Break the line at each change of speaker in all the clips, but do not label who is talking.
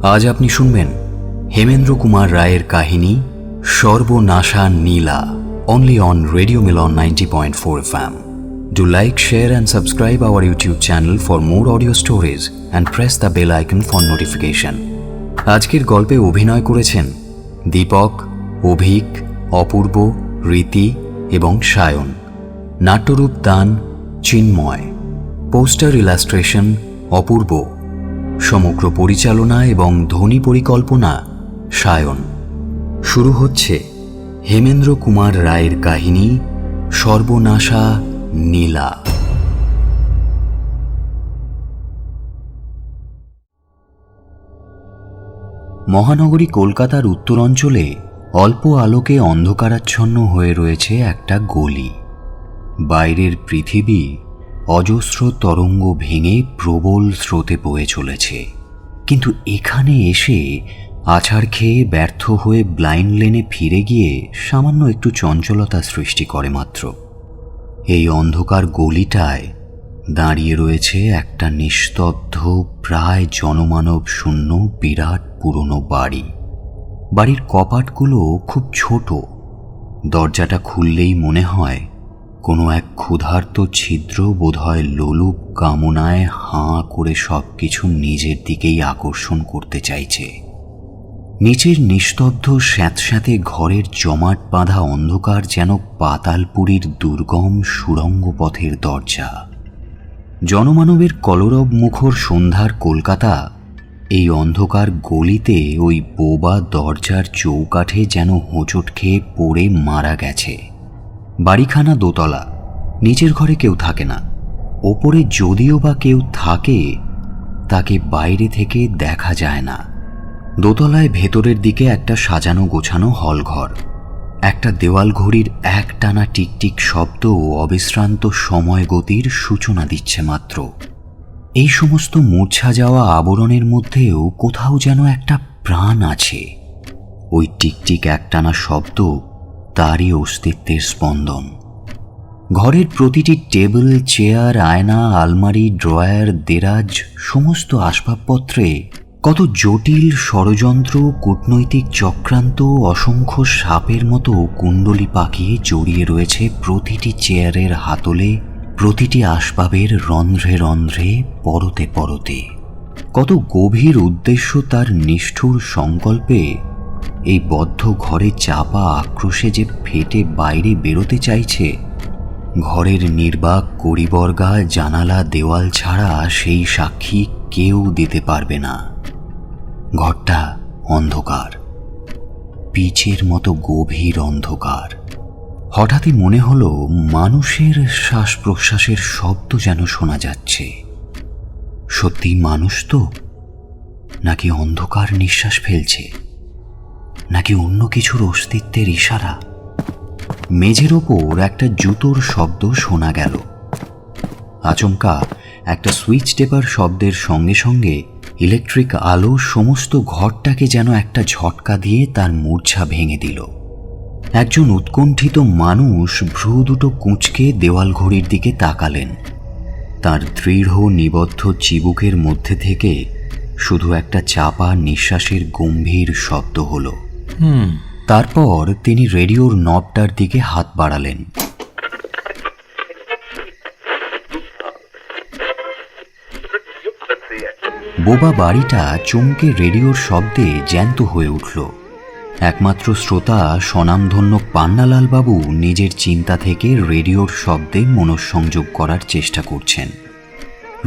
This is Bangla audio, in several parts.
আজ আপনি শুনবেন হেমেন্দ্র কুমার রায়ের কাহিনী সর্বনাশা নীলা, only on Radio Milan 90.4 FM. Do like, share and subscribe our YouTube channel for more audio stories and press the bell icon for notification. আজকের গল্পে অভিনয় করেছেন দীপক, অভিক, অপূর্ব, রীতি এবং সায়ন। নাট্যরূপ দান চিন্ময়। পোস্টার ইলাস্ট্রেশন অপূর্ব। সমগ্র পরিচালনা এবং ধ্বনি পরিকল্পনা সায়ন। শুরু হচ্ছে হেমেন্দ্র কুমার রায়ের কাহিনী সর্বনাশা নীলা। মহানগরী কলকাতার উত্তরাঞ্চলে অল্প আলোকে অন্ধকারাচ্ছন্ন হয়ে রয়েছে একটা গলি। বাইরের পৃথিবী অজস্র তরঙ্গ ভেঙে প্রবল স্রোতে বয়ে চলেছে, কিন্তু এখানে এসে আছাড় খেয়ে ব্যর্থ হয়ে ব্লাইন্ড লেনে ফিরে গিয়ে সামান্য একটু চঞ্চলতা সৃষ্টি করে মাত্র। এই অন্ধকার গলিটায় দাঁড়িয়ে রয়েছে একটা নিস্তব্ধ, প্রায় জনমানব শূন্য বিরাট পুরনো বাড়ি। বাড়ির কপাটগুলো খুব ছোট। দরজাটা খুললেই মনে হয় কোনো এক ক্ষুধার্ত ছিদ্র বোধহয় লোলুপ কামনায় হাঁ করে সবকিছু নিজের দিকেই আকর্ষণ করতে চাইছে। নিচের নিস্তব্ধ স্যাঁতস্যাঁতে ঘরের জমাট বাঁধা অন্ধকার যেন পাতালপুরীর দুর্গম সুড়ঙ্গ পথের দরজা। জনমানবের কলরব মুখর সন্ধ্যার কলকাতা এই অন্ধকার গলিতে ওই বোবা দরজার চৌকাঠে যেন হোঁচট খেয়ে পড়ে মারা গেছে। বাড়িখানা দোতলা, নিচের ঘরে কেউ থাকে না। ওপরে যদিও বা কেউ থাকে, তাকে বাইরে থেকে দেখা যায় না। দোতলায় ভেতরের দিকে একটা সাজানো গোছানো হলঘর। একটা দেওয়াল ঘড়ির একটানা টিকটিক শব্দ অবিশ্রান্ত সময় গতির সূচনা দিচ্ছে মাত্র। এই সমস্ত মূর্ছা যাওয়া আবরণের মধ্যেও কোথাও যেন একটা প্রাণ আছে। ওই টিকটিক একটানা শব্দ তারই অস্তিত্বের স্পন্দন। ঘরের প্রতিটি টেবিল, চেয়ার, আয়না, আলমারি, ড্রয়ার, দেরাজ, সমস্ত আসবাবপত্রে কত জটিল ষড়যন্ত্র, কূটনৈতিক চক্রান্ত, অসংখ্য সাপের মতো কুণ্ডলি পাকিয়ে জড়িয়ে রয়েছে প্রতিটি চেয়ারের হাতলে, প্রতিটি আসবাবের রন্ধ্রে রন্ধ্রে, পরতে পরতে। কত গভীর উদ্দেশ্য তার নিষ্ঠুর সংকল্পে এই বদ্ধ ঘরে চাপা আক্রোশে যে ফেটে বাইরে বেরোতে চাইছে। ঘরের নির্বাক কড়িবর্গা, জানালা, দেওয়াল ছাড়া সেই সাক্ষী কেউ দিতে পারবে না। ঘরটা অন্ধকার, পিচের মতো গভীর অন্ধকার। হঠাৎই মনে হলো মানুষের শ্বাস প্রশ্বাসের শব্দ যেন শোনা যাচ্ছে। সত্যি মানুষ তো, নাকি অন্ধকার নিঃশ্বাস ফেলছে, নাকি অন্য কিছুর অস্তিত্বের ইশারা? মেঝের ওপর একটা জুতোর শব্দ শোনা গেল। আচমকা একটা সুইচ টেপার শব্দের সঙ্গে সঙ্গে ইলেকট্রিক আলো সমস্ত ঘরটাকে যেন একটা ঝটকা দিয়ে তার মূর্ছা ভেঙে দিল। একজন উৎকণ্ঠিত মানুষ ভ্রু দুটো কুঁচকে দেওয়াল ঘড়ির দিকে তাকালেন। তার দৃঢ় নিবদ্ধ চিবুকের মধ্যে থেকে শুধু একটা চাপা নিঃশ্বাসের গম্ভীর শব্দ হলো। তারপর তিনি রেডিওর নবটার দিকে হাত বাড়ালেন। বোবা বাড়িটা চমকে রেডিওর শব্দে জ্যান্ত হয়ে উঠল। একমাত্র শ্রোতা স্বনামধন্য পান্নালাল বাবু নিজের চিন্তা থেকে রেডিওর শব্দে মনঃসংযোগ করার চেষ্টা করছেন।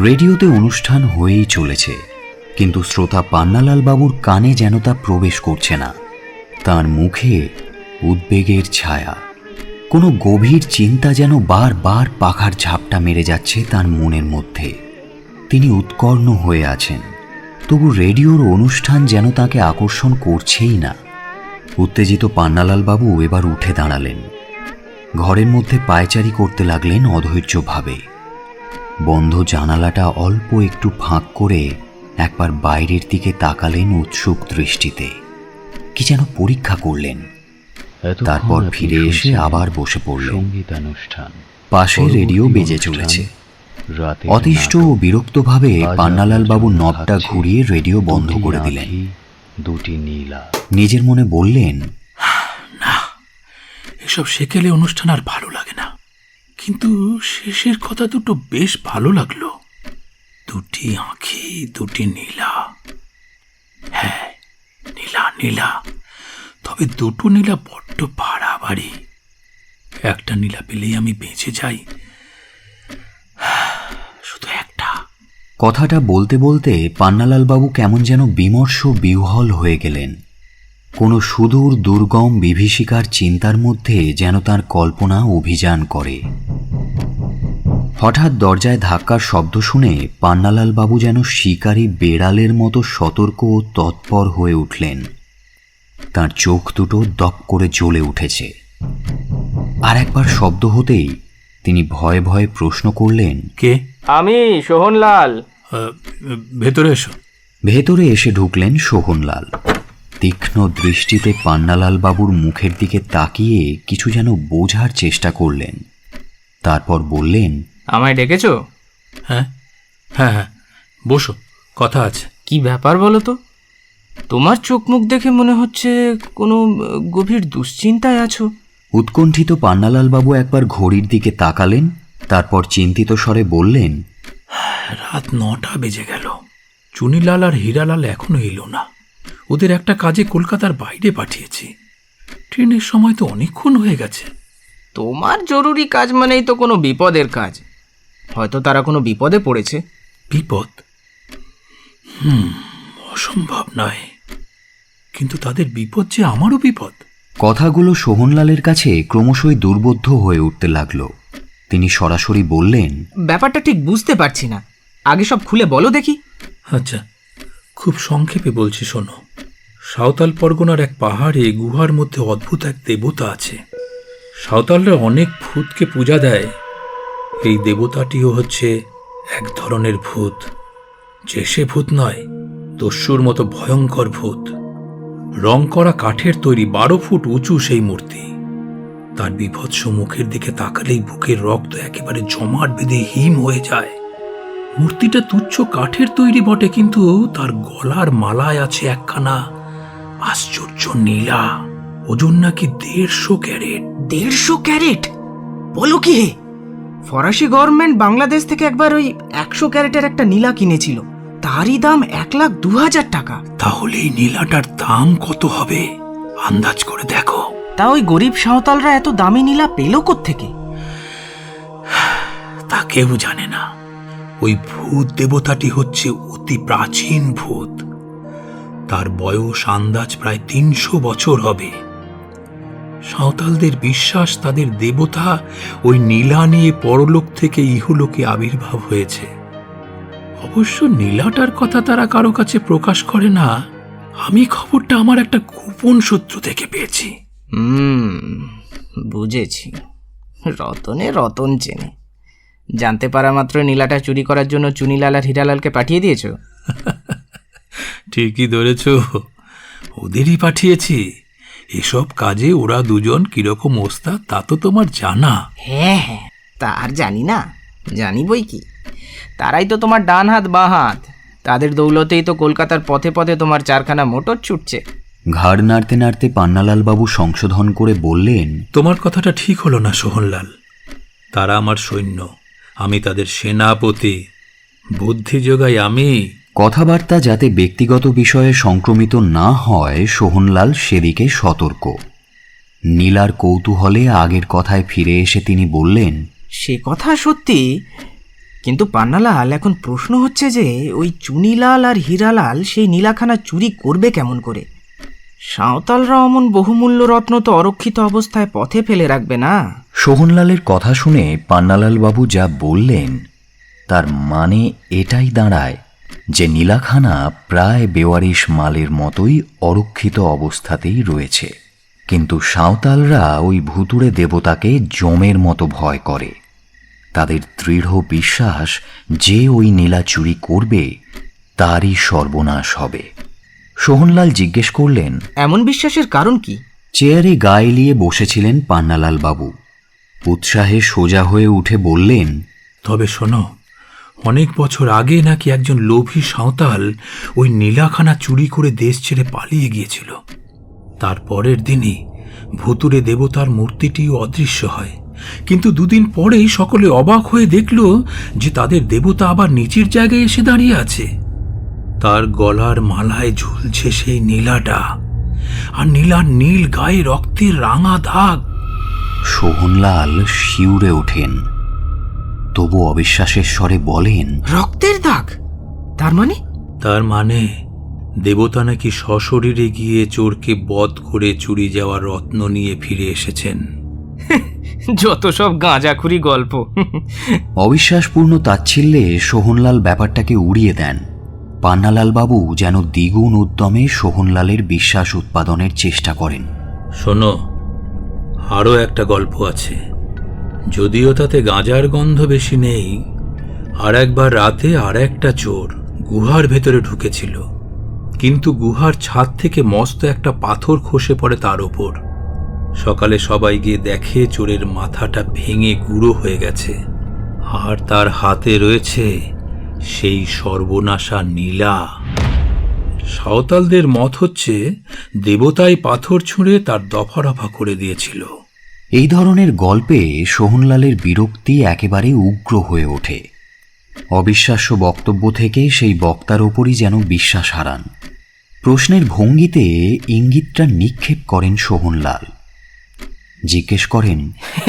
রেডিওতে অনুষ্ঠান হয়েই চলেছে, কিন্তু শ্রোতা পান্নালাল বাবুর কানে যেন তা প্রবেশ করছে না। তার মুখে উদ্বেগের ছায়া। কোনো গভীর চিন্তা যেন বারবার পাখার ঝাপটা মেরে যাচ্ছে তার মনের মধ্যে। তিনি উৎকর্ণ হয়ে আছেন, তবু রেডিওর অনুষ্ঠান যেন তাকে আকর্ষণ করছেই না। উত্তেজিত পান্নালাল বাবু এবার উঠে দাঁড়ালেন। ঘরের মধ্যে পায়চারি করতে লাগলেন অধৈর্যভাবে। বন্ধ জানালাটা অল্প একটু ফাঁক করে একবার বাইরের দিকে তাকালেন উৎসুক দৃষ্টিতে। কি যেন পরীক্ষা করলেন। তারপর ফিরে এসে আবার বসে পড়লেন।
সঙ্গীতানুষ্ঠান,
পাশে রেডিও বেজে চলেছে। অতিষ্ঠ ও বিরক্তভাবে পান্নালাল বাবু নবটা ঘুরিয়ে রেডিও বন্ধ করে দিলেন।
দুটি নীলা।
নিজের মনে বললেন,
না, এসব সেকেলে অনুষ্ঠান আর ভালো লাগে না, কিন্তু শেষের কথা দুটো বেশ ভালো লাগলো। দুটি আঁখি, দুটি নীলা। হ্যাঁ, নীলা নীলা, তবে দুটো নীলা বড্ড বাড়াবাড়ি। একটা নীলা পেলেই আমি বেঁচে যাই, শুধু একটা।
কথাটা বলতে বলতে পান্নালাল বাবু কেমন যেন বিমর্ষ বিহ্বল হয়ে গেলেন। কোনো সুদূর দুর্গম বিভীষিকার চিন্তার মধ্যে যেন তার কল্পনা অভিযান করে। হঠাৎ দরজায় ধাক্কার শব্দ শুনে পান্নালাল বাবু যেন শিকারী বেড়ালের মতো সতর্ক ও তৎপর হয়ে উঠলেন। তার চোখ দুটো দপ করে জ্বলে উঠেছে। আর একবার শব্দ হতেই তিনি ভয়ে ভয়ে প্রশ্ন করলেন,
কে?
আমি সোহনলাল।
ভেতরে এসো।
ভেতরে এসে ঢুকলেন সোহনলাল। তীক্ষ্ণ দৃষ্টিতে পান্নালাল বাবুর মুখের দিকে তাকিয়ে কিছু যেন বোঝার চেষ্টা করলেন। তারপর বললেন,
আমায় ডেকেছো?
হ্যাঁ হ্যাঁ হ্যাঁ, বসো, কথা আছে।
কি ব্যাপার বলো তো? তোমার চোখ মুখ দেখে মনে হচ্ছে কোনো গভীর দুশ্চিন্তায় আছো।
উৎকণ্ঠিত পান্নালাল বাবু একবার ঘড়ির দিকে তাকালেন, তারপর চিন্তিত স্বরে বললেন,
রাত 9টা বেজে গেল, চুনিলাল আর হীরালাল এখনো এলো না। ওদের একটা কাজে কলকাতার বাইরে পাঠিয়েছি। ট্রেনের সময় তো অনেকক্ষণ হয়ে গেছে।
তোমার জরুরি কাজ মানেই তো কোনো বিপদের কাজ। হয়তো তারা কোনো বিপদে পড়েছে।
বিপদ? অসম্ভব নয়, কিন্তু তাদের বিপদ যে আমারও বিপদ।
কথাগুলো সোহনলালের কাছে ক্রমশই দুর্বোধ্য হয়ে উঠতে লাগল। তিনি সরাসরি বললেন,
ব্যাপারটা ঠিক বুঝতে পারছি না, আগে সব খুলে বলো দেখি।
আচ্ছা, খুব সংক্ষেপে বলছি শোনো। সাঁওতাল পরগনার এক পাহাড়ে গুহার মধ্যে অদ্ভুত এক দেবতা আছে। সাঁওতালরা অনেক ভূতকে পূজা দেয়। এই দেবতাটিও হচ্ছে এক ধরনের ভূত। যে সে ভূত নয়, দস্যুর মতো ভয়ঙ্কর ভূত। রং করা কাঠের তৈরি 12 ফুট উঁচু সেই মূর্তি। তার বিভৎস মুখের দিকে তাকালেই বুকের রক্ত একেবারে জমাট বেঁধে হিম হয়ে যায়। মূর্তিটা তুচ্ছ কাঠের তৈরি বটে, কিন্তু তার গলার মালায় আছে একখানা আশ্চর্য নীলা। ওজন নাকি 150 ক্যারেট।
150 ক্যারেট? বলো কি হে? ফরাসি গভর্নমেন্ট বাংলাদেশ থেকে একবার ওই 100 ক্যারেটের একটা নীলা কিনেছিল, তারই দাম 1,02,000 টাকা।
তাহলে এই নীলাটার দাম কত হবে আন্দাজ করে দেখো।
তা ওই গরিব সাঁওতালরা এত দামি নীলা পেল কোত্থেকে?
তা কেউ জানে না। ওই ভূত দেবতাটি হচ্ছে অতি প্রাচীন ভূত। তার বয়স আন্দাজ প্রায় 300 বছর হবে। সাঁওতালদের বিশ্বাস তাদের দেবতা ওই নীলা নিয়ে পরলোক থেকে ইহলোকে আবির্ভাব হয়েছে। অবশ্য নীলাটার কথা তারা কারো কাছে প্রকাশ করে না। আমি খবরটা আমার একটা গোপন সূত্র থেকে পেয়েছি।
বুঝেছি। রতনে রতন চেনে। জানতে পারা মাত্র নীলাটা চুরি করার জন্য চুনিলাল আর হীরালালকে পাঠিয়ে দিয়েছো?
ঠিকই ধরেছ, ওদেরই পাঠিয়েছি। এসব কাজে ওরা দুজন কিরকম ওস্তাদ তা তো তোমার জানা।
হ্যাঁ হ্যাঁ, তা আর জানি না, জানি বই কি। তারাই তো তোমার ডান হাত বাঁ হাত। তাদের দৌলতেই তো কলকাতার পথে পথে তোমার 4খানা মোটর ছুটছে।
ঘাড় নাড়তে নাড়তে পান্নালাল বাবু সংশোধন করে বললেন,
তোমার কথাটা ঠিক হলো না সোহনলাল। তারা আমার সৈন্য, আমি তাদের সেনাপতি। বুদ্ধি যোগাই আমি।
কথাবার্তা যাতে ব্যক্তিগত বিষয়ে সংক্রমিত না হয়, সোহনলাল সেদিকে সতর্ক। নীলার কৌতূহলে আগের কথায় ফিরে এসে তিনি বললেন,
সে কথা সত্যি, কিন্তু পান্নালাল, এখন প্রশ্ন হচ্ছে যে ওই চুনিলাল আর হীরালাল সেই নীলাখানা চুরি করবে কেমন করে? সাঁওতালরা অমন বহুমূল্য রত্ন তো অরক্ষিত অবস্থায় পথে ফেলে রাখবে না।
সোহনলালের কথা শুনে পান্নালাল বাবু যা বললেন তার মানে এটাই দাঁড়ায় যে নীলাখানা প্রায় বেওয়ারিশ মালের মতোই অরক্ষিত অবস্থাতেই রয়েছে। কিন্তু সাঁওতালরা ওই ভুতুড়ে দেবতাকে যমের মতো ভয় করে। তাদের দৃঢ় বিশ্বাস যে ওই নীলা চুরি করবে তারই সর্বনাশ হবে। সোহনলাল জিজ্ঞেস করলেন,
এমন বিশ্বাসের কারণ কি?
চেয়ারে গা এলিয়ে বসেছিলেন পান্নালাল বাবু। উৎসাহে সোজা হয়ে উঠে বললেন,
তবে শোনো, অনেক বছর আগে নাকি একজন লোভী সাঁওতাল ওই নীলাখানা চুরি করে দেশ ছেড়ে পালিয়ে গিয়েছিল। তার পরের দিনই ভুতুরে দেবতার মূর্তিটি অদৃশ্য হয়, কিন্তু দুদিন পরেই সকলে অবাক হয়ে দেখল যে তাদের দেবতা আবার নিচের জায়গায় এসে দাঁড়িয়ে আছে। তার গলার মালায় ঝুলছে সেই নীলাটা, আর নীলার নীল গায়ে রক্তের রাঙা দাগ।
সোহনলাল শিউরে ওঠেন, তবু অবিশ্বাসের স্বরে বলেন,
রক্তের দাগ?
তার মানে দেবতা নাকি সশরীরে গিয়ে চোরকে বধ করে চুরি যাওয়া রত্ন নিয়ে ফিরে এসেছেন।
যত সব গাঁজাখুরি গল্প।
অবিশ্বাসপূর্ণ তাচ্ছিল্যে সোহনলাল ব্যাপারটাকে উড়িয়ে দেন। পান্নালাল বাবু যেন দ্বিগুণ উদ্যমে সোহনলালের বিশ্বাস উৎপাদনের চেষ্টা করেন।
শোনো, আরও একটা গল্প আছে, যদিও তাতে গাঁজার গন্ধ বেশি নেই। আর একবার রাতে আর একটা চোর গুহার ভেতরে ঢুকেছিল, কিন্তু গুহার ছাদ থেকে মস্ত একটা পাথর খসে পড়ে তার ওপর। সকালে সবাই গিয়ে দেখে চোরের মাথাটা ভেঙে গুঁড়ো হয়ে গেছে, আর তার হাতে রয়েছে সেই সর্বনাশা নীলা। সাঁওতালদের মত হচ্ছে দেবতাই পাথর ছুঁড়ে তার দফা রফা করে দিয়েছিল।
এই ধরনের গল্পে সোহনলালের বিরক্তি একেবারে উগ্র হয়ে ওঠে। অবিশ্বাস্য বক্তব্য থেকে সেই বক্তার ওপরই যেন বিশ্বাস হারান। প্রশ্নের ভঙ্গিতে ইঙ্গিতটা নিক্ষেপ করেন সোহনলাল। জিজ্ঞেস করেন,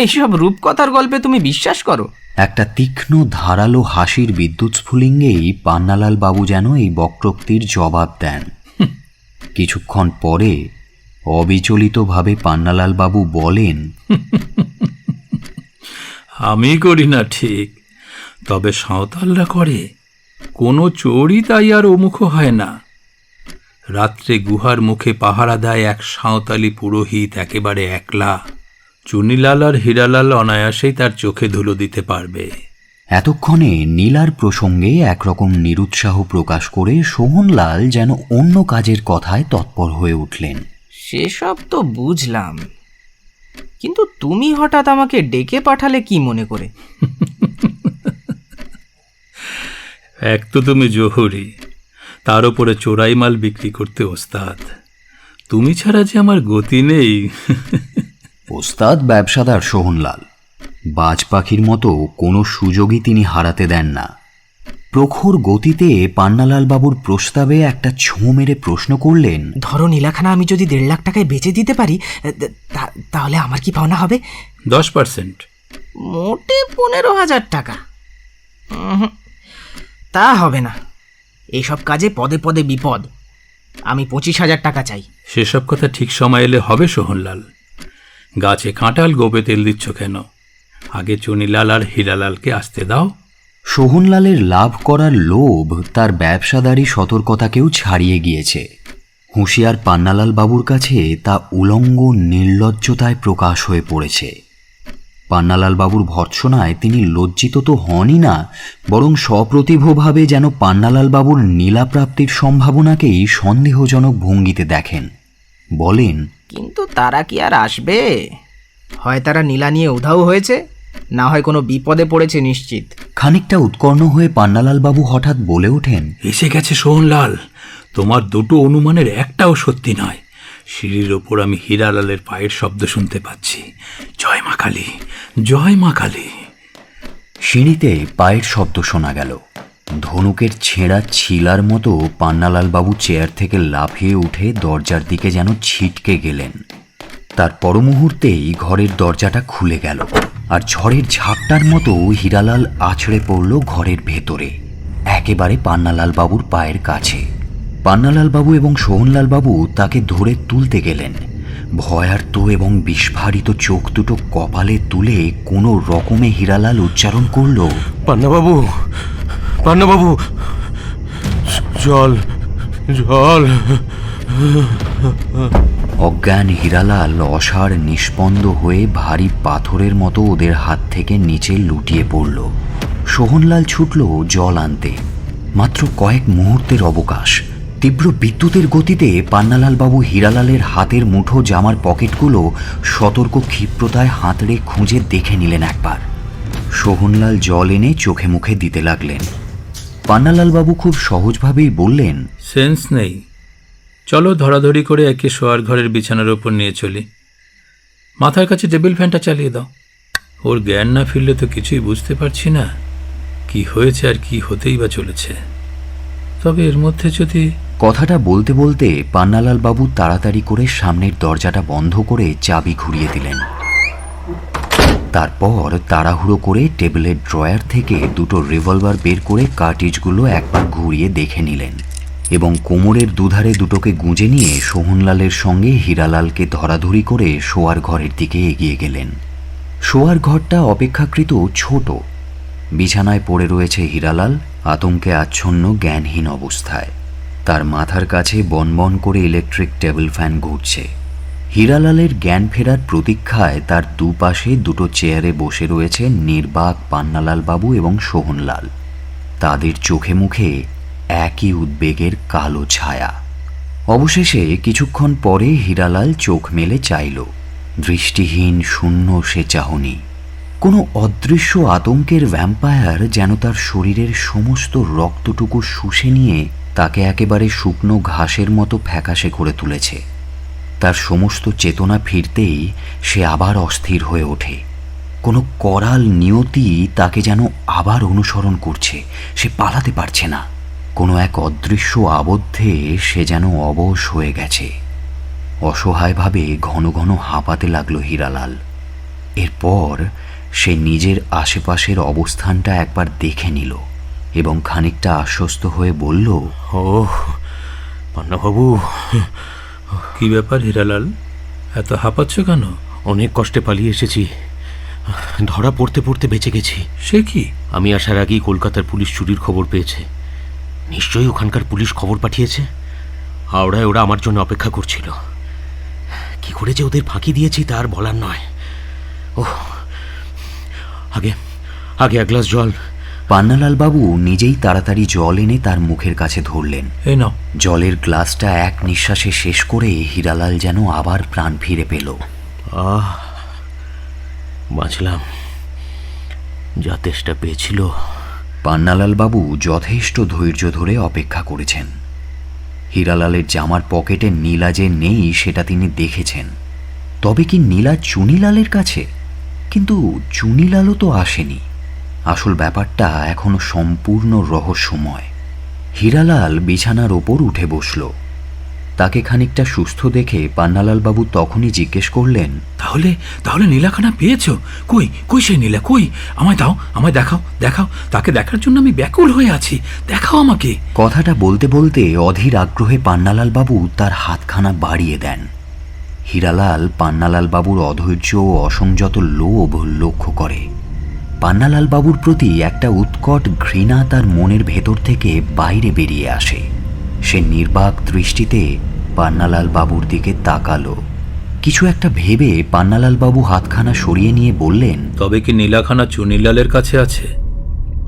এইসব রূপকথার গল্পে তুমি বিশ্বাস করো?
একটা তীক্ষ্ণ ধারালো হাসির বিদ্যুৎ স্ফুলিঙ্গেই পান্নালাল বাবু যেন এই বক্তব্যের জবাব দেন। কিছুক্ষণ পরে অবিচলিতভাবে পান্নালাল বাবু বলেন,
আমি করি না ঠিক, তবে সাঁওতালরা করে। কোনো চোরই তাই আর ওমুখ হয় না। রাত্রে গুহার মুখে পাহারা দেয় এক সাঁওতালি পুরোহিত, একেবারে একলা। চুনিলাল আর হীরালাল অনায়াসেই তার চোখে ধুলো দিতে পারবে।
এতক্ষণে নীলার প্রসঙ্গে একরকম নিরুৎসাহ প্রকাশ করে সোহনলাল যেন অন্য কাজের কথায় তৎপর হয়ে উঠলেন।
সেসব তো বুঝলাম, কিন্তু তুমি হঠাৎ আমাকে ডেকে পাঠালে কি মনে করে?
এক তো তুমি জোহরি, তার উপরে চোরাই মাল বিক্রি করতে ওস্তাদ। তুমি ছাড়া যে আমার গতি নেই।
ওস্তাদ ব্যবসাদার সোহনলাল, বাজ পাখির মতো কোনো সুযোগই তিনি হারাতে দেন না। প্রখর গতিতে পান্নালাল বাবুর প্রস্তাবে একটা ছোঁ মেরে প্রশ্ন করলেন,
ধরো নীলাখানা আমি যদি 1.5 লাখ টাকায় বেচে দিতে পারি, তাহলে আমার কি পাওনা হবে?
10%।
মোটে 15,000 টাকা? তা হবে না, এইসব কাজে পদে পদে বিপদ। আমি 25,000 টাকা চাই।
সেসব কথা ঠিক সময় এলে হবে সোহনলাল। গাছে কাঁঠাল গোপে তেল দিচ্ছ কেন? আগে চুনিলাল আর হীরালালকে আসতে দাও।
সোহনলালের লাভ করার লোভ তার ব্যবসাদারি সতর্কতাকেও ছাড়িয়ে গিয়েছে। হুঁশিয়ার পান্নালাল বাবুর কাছে তা উলঙ্গ নির্লজ্জতায় প্রকাশ হয়ে পড়েছে। পান্নালাল বাবুর ভর্ৎসনায় তিনি লজ্জিত তো হনই না, বরং সপ্রতিভভাবে যেন পান্নালাল বাবুর নীলাপ্রাপ্তির সম্ভাবনাকেই সন্দেহজনক ভঙ্গিতে দেখেন। বলেন,
কিন্তু তারা কি আর আসবে? হয় তারা নীলা নিয়ে উধাও হয়েছে, না হয় কোনো বিপদে পড়েছে নিশ্চিত।
খানিকটা উৎকর্ণ হয়ে পান্নালাল বাবু হঠাৎ বলে ওঠেন,
এসে গেছে সোহনলাল, তোমার দুটো অনুমানের একটাও সত্যি নয়। সিঁড়ির ওপর আমি হীরালালের পায়ের শব্দ শুনতে পাচ্ছি। জয় মা কালী, জয় মা কালী।
সিঁড়িতে পায়ের শব্দ শোনা গেল। ধনুকের ছেঁড়া ছিলার মতো পান্নালাল বাবু চেয়ার থেকে লাফিয়ে উঠে দরজার দিকে যেন ছিটকে গেলেন। তার পর মুহূর্তেই ঘরের দরজাটা খুলে গেল, আর ঝড়ের ঝাপটার মতো হীরালাল আছড়ে পড়ল ঘরের ভেতরে, একেবারে পান্নালাল বাবুর পায়ের কাছে। পান্নালাল বাবু এবং সোহনলাল বাবু তাকে ধরে তুলতে গেলেন। ভয়ার্ত এবং বিস্ফারিত চোখ দুটো কপালে তুলে কোনো রকমে হীরালাল উচ্চারণ করল,
পান্নাবাবু, পান্নাবাবু, জল, জল।
অজ্ঞান হীরালাল অসাড় নিষ্পন্দ হয়ে ভারী পাথরের মতো ওদের হাত থেকে নিচে লুটিয়ে পড়ল। সোহনলাল ছুটল জল আনতে। মাত্র কয়েক মুহূর্তের অবকাশ। তীব্র বিদ্যুতের গতিতে পান্নালাল বাবু হীরালালের হাতের মুঠো জামার পকেটগুলো সতর্ক ক্ষিপ্রতায় হাতড়ে খুঁজে দেখে নিলেন একবার। সোহনলাল জল এনে চোখে মুখে দিতে লাগলেন। পান্নালাল বাবু খুব সহজভাবেই বললেন,
সেন্স নেই। চলো ধরাধরি করে একে শোয়ার ঘরের বিছানার ওপর নিয়ে চলি। মাথার কাছে টেবিল ফ্যানটা চালিয়ে দাও। ওর জ্ঞান না ফিরলে তো কিছুই বুঝতে পারছি না কি হয়েছে আর কি হতেই বা চলেছে। তবে এর মধ্যে যদি...
কথাটা বলতে বলতে পান্নালাল বাবু তাড়াতাড়ি করে সামনের দরজাটা বন্ধ করে চাবি ঘুরিয়ে দিলেন। তারপর তাড়াহুড়ো করে টেবিলের ড্রয়ার থেকে দুটো রিভলভার বের করে কার্টিজগুলো একবার ঘুরিয়ে দেখে নিলেন এবং কোমরের দুধারে দুটোকে গুঁজে নিয়ে সোহনলালের সঙ্গে হীরালালকে ধরাধরি করে শোয়ার ঘরের দিকে এগিয়ে গেলেন। শোয়ার ঘরটা অপেক্ষাকৃত ছোট। বিছানায় পড়ে রয়েছে হীরালাল, আতঙ্কে আচ্ছন্ন জ্ঞানহীন অবস্থায়। তার মাথার কাছে বনবন করে ইলেকট্রিক টেবিল ফ্যান ঘুরছে। হীরালালের জ্ঞান ফেরার প্রতীক্ষায় তার দুপাশে দুটো চেয়ারে বসে রয়েছে নির্বাক পান্নালাল বাবু এবং সোহনলাল। তাদের চোখে মুখে একই উদ্বেগের কালো ছায়া। অবশেষে কিছুক্ষণ পরে হীরালাল চোখ মেলে চাইল। দৃষ্টিহীন শূন্য সে চাহনি। কোনো অদৃশ্য আতঙ্কের ভ্যাম্পায়ার যেন তার শরীরের সমস্ত রক্তটুকু শুষে নিয়ে তাকে একেবারে শুকনো ঘাসের মতো ফ্যাকাশে করে তুলেছে। তার সমস্ত চেতনা ফিরতেই সে আবার অস্থির হয়ে ওঠে। কোনো করাল নিয়তি তাকে যেন আবার অনুসরণ করছে। সে পালাতে পারছে না। কোনো এক অদৃশ্য আবদ্ধে সে যেন অবশ হয়ে গেছে। অসহায়ভাবে ঘন ঘন হাঁপাতে লাগলো হীরালাল। এরপর সে নিজের আশেপাশের অবস্থানটা একবার দেখে নিল এবং খানিকটা আশ্বস্ত হয়ে বলল,
ও পান্নাবাবু,
কি ব্যাপার হীরালাল, এত হাঁপাচ্ছ কেন?
অনেক কষ্টে পালিয়ে এসেছি। ধরা পড়তে পড়তে বেঁচে গেছি।
সে কি?
আমি আসার আগেই কলকাতার পুলিশ চুরির খবর পেয়েছে। নিশ্চয়ই ওখানকার পুলিশ খবর পাঠিয়েছে। হাওড়ায় ওরা আমার জন্য অপেক্ষা করছিল। কি করে যে ওদের ফাঁকি দিয়েছি তার বলার নয়। ওহ, আগে আগে এক গ্লাস জল।
পান্নালাল বাবু নিজেই তাড়াতাড়ি জল এনে তার মুখের কাছে ধরলেন।
এই নাও।
জলের গ্লাসটা এক নিঃশ্বাসে শেষ করে হীরালাল যেন আবার প্রাণ ফিরে পেল।
বাঁচলাম, যা তেষ্টা পেয়েছিল।
পান্নালাল বাবু যথেষ্ট ধৈর্য ধরে অপেক্ষা করেছেন। হীরালালের জামার পকেটে নীলা যে নেই সেটা তিনি দেখেছেন। তবে কি নীলা চুনিলালের কাছে? কিন্তু চুনিলালও তো আসেনি। আসল ব্যাপারটা এখনো সম্পূর্ণ রহস্যময়। হীরালাল বিছানার ওপর উঠে বসল। তাকে খানিকটা সুস্থ দেখে পান্নালাল বাবু তখনই জিজ্ঞেস করলেন,
তাহলে তাহলে নীলাখানা পেয়েছ? কই কই সেই নীলা? কই? আমায় দাও, আমায় দেখাও, দেখাও। তাকে দেখার জন্য আমি ব্যাকুল হয়ে আছি। দেখাও আমাকে।
কথাটা বলতে বলতে অধীর আগ্রহে পান্নালাল বাবু তার হাতখানা বাড়িয়ে দেন। হীরালাল পান্নালাল বাবুর অধৈর্য ও অসংযত লোভ লক্ষ্য করে। পান্নালাল বাবুর প্রতি একটা উৎকট ঘৃণা তার মনের ভেতর থেকে বাইরে বেরিয়ে আসে। সে নির্বাক দৃষ্টিতে পান্নালাল বাবুর দিকে তাকালো। কিছু একটা ভেবে পান্নালাল বাবু হাতখানা সরিয়ে নিয়ে বললেন,
তবে কি নীলাখানা চুনিলালের কাছে আছে?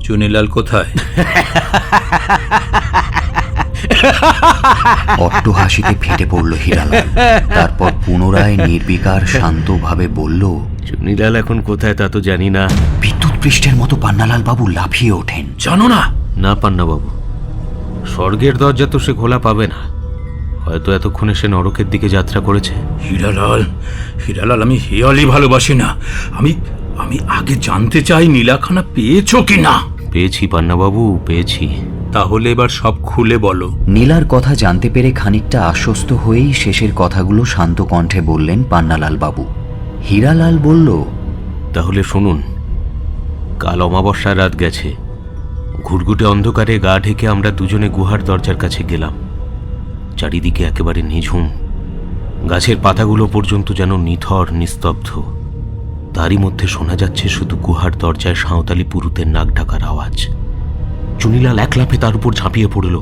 চুনিলাল কোথায়?
অট্টহাসিতে ফেটে পড়ল হীরালাল। তারপর পুনরায় নির্বিকার শান্তভাবে বলল,
চুনিলাল এখন কোথায় তা তো জানি না।
বিদ্যুৎ পৃষ্ঠের মতো পান্নালাল বাবু লাফিয়ে ওঠেন।
জানো না?
না পান্নাবাবু, স্বর্গের দরজা তো সে খোলা পাবে না। হয়তো এতক্ষণে সে নরকের দিকে যাত্রা করেছে।
হীরালাল, হীরালাল, আমি হেয়ালি ভালোবাসি না। আমি আমি আগে জানতে চাই নীলাখানা পেয়েছো কি না?
পেয়েছি পান্নাবাবু, পেয়েছি।
তাহলে এবার সব খুলে বলো।
নীলার কথা জানতে পেরে খানিকটা আশ্বস্ত হয়েই শেষের কথাগুলো শান্ত কণ্ঠে বললেন পান্নালাল বাবু। হীরালাল বলল,
তাহলে শুনুন, কাল অমাবস্যার রাত গেছে। ঘুরঘুটে অন্ধকারে গা ঢেকে আমরা দুজনে গুহার দরজার কাছে গেলাম। চারিদিকে একেবারে নিঝুম। গাছের পাতাগুলো পর্যন্ত যেন নিথর নিস্তব্ধ। তারই মধ্যে শোনা যাচ্ছে শুধু গুহার দরজায় সাঁওতালি পুরুতের নাক ডাকার আওয়াজ। চুনিলাল এক লাফে তার উপর ঝাঁপিয়ে পড়ল।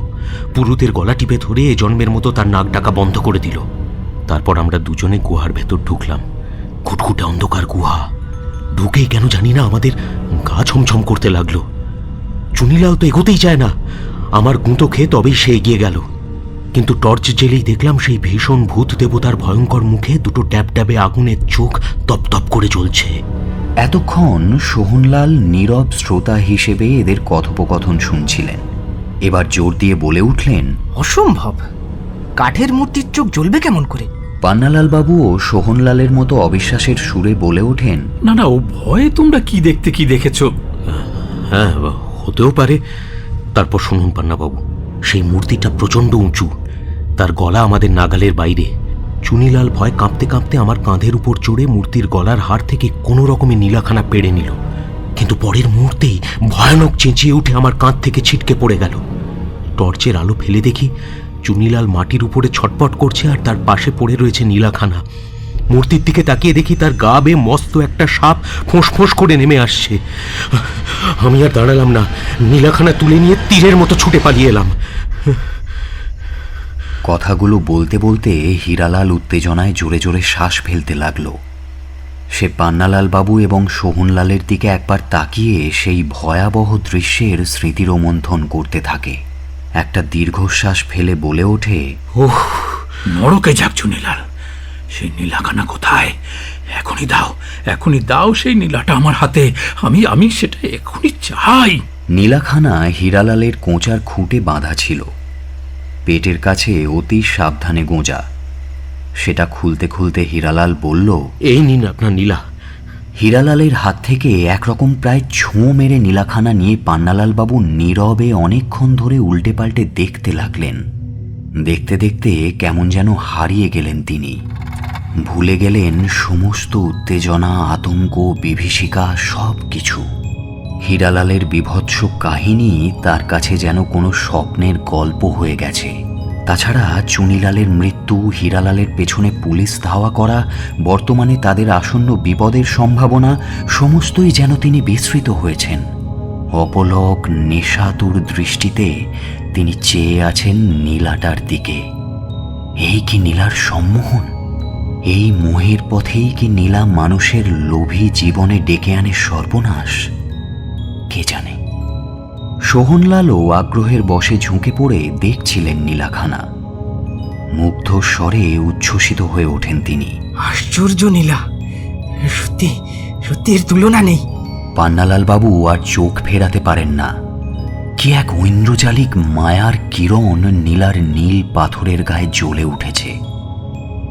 পুরুতের গলা টিপে ধরে জন্মের মতো তার নাক ডাকা বন্ধ করে দিল। তারপর আমরা দুজনে গুহার ভেতর ঢুকলাম। ঘুটঘুটে অন্ধকার গুহা। ঢুকেই কেন জানি না আমাদের গা ছমছম করতে লাগলো। চুনিলাল তো এগোতেই চায় না। আমার গুঁতো খেয়ে তবেই সে এগিয়ে গেল। কিন্তু টর্চ জ্বেলেই দেখলাম সেই ভীষণ ভূত দেবতার ভয়ঙ্কর মুখে দুটো ট্যাব ট্যাবে আগুনের চোখ তপতপ করে জ্বলছে।
এতক্ষণ সোহনলাল নীরব শ্রোতা হিসেবে এদের কথোপকথন শুনছিলেন। এবার জোর দিয়ে বলে উঠলেন,
অসম্ভব, কাঠের মূর্তির চোখ জ্বলবে কেমন করে?
পান্নালাল বাবুও সোহনলালের মতো অবিশ্বাসের সুরে বলে ওঠেন,
না না, ও ভয়ে তোমরা কি দেখতে কি দেখেছো?
হ্যাঁ, হতেও পারে। তারপর শুনুন পান্নাবাবু, সেই মূর্তিটা প্রচণ্ড উঁচু, তার গলা আমাদের নাগালের বাইরে। চুনিলাল ভয় কাঁপতে কাঁপতে আমার কাঁধের উপর চড়ে মূর্তির গলার হাড় থেকে কোনো রকমের নীলাখানা পেড়ে নিল, কিন্তু পরের মুহূর্তেই ভয়ানক চেঁচিয়ে উঠে আমার কাঁধ থেকে ছিটকে পড়ে গেল। টর্চের আলো ফেলে দেখি চুনিলাল মাটির উপরে ছটপট করছে, আর তার পাশে পড়ে রয়েছে নীলাখানা। মূর্তির দিকে তাকিয়ে দেখি তার গা বেয়ে মস্ত একটা সাপ ফোঁস ফোঁস করে নেমে আসছে। আমি আর দাঁড়ালাম না, নীলাখানা তুলে নিয়ে তীরের মতো ছুটে পালিয়ে এলাম।
কথাগুলো বলতে বলতে হীরালাল উত্তেজনায় জোরে জোরে শ্বাস ফেলতে লাগলো। সে পান্নালাল বাবু এবং সোহনলালের দিকে একবার তাকিয়ে সেই ভয়াবহ দৃশ্যের স্মৃতি রোমন্থন করতে থাকে। একটা দীর্ঘশ্বাস ফেলে বলে ওঠে,
ওহ, নরকে যাক চুনিলাল, সেই নীলাখানা কোথায়? এখনই দাও সেই নীলাটা আমার হাতে, আমি সেটা এখনই চাই।
নীলাখানা হীরালালের কোঁচার খুঁটে বাঁধা ছিল, পেটের কাছে অতি সাবধানে গোঁজা। সেটা খুলতে খুলতে হীরালাল বলল,
এই নিন আপনার নীলা।
হীরালালের হাত থেকে একরকম প্রায় ছোঁ মেরে নীলাখানা নিয়ে পান্নালাল বাবু নীরবে অনেকক্ষণ ধরে উল্টে পাল্টে দেখতে লাগলেন। দেখতে দেখতে কেমন যেন হারিয়ে গেলেন তিনি, ভুলে গেলেন সমস্ত উত্তেজনা, আতঙ্ক, বিভীষিকা সব কিছু। হীরালালের বীভৎস কাহিনী তার কাছে যেন কোনো স্বপ্নের গল্প হয়ে গেছে। তাছাড়া চুনিলালের মৃত্যু, হীরালালের পেছনে পুলিশ ধাওয়া করা, বর্তমানে তাদের আসন্ন বিপদের সম্ভাবনা, সমস্তই যেন তিনি বিস্মৃত হয়েছেন। অপলক নেশাতুর দৃষ্টিতে তিনি চেয়ে আছেন নীলাটার দিকে। এই কি নীলার সম্মোহন? এই মোহের পথেই কি নীলা মানুষের লোভী জীবনে ডেকে আনে সর্বনাশ? কে জানে। সোহনলালও আগ্রহের বশে ঝুঁকে পড়ে দেখছিলেন নীলাখানা। মুগ্ধ স্বরে উচ্ছ্বসিত হয়ে ওঠেন তিনি।
আশ্চর্য নীলা, সত্যি সত্যি এর তুলনা নেই।
পান্নালাল বাবু আর চোখ ফেরাতে পারেন না। কি এক ঐন্দ্রজালিক মায়ার কিরণ নীলার নীল পাথরের গায়ে জ্বলে উঠেছে।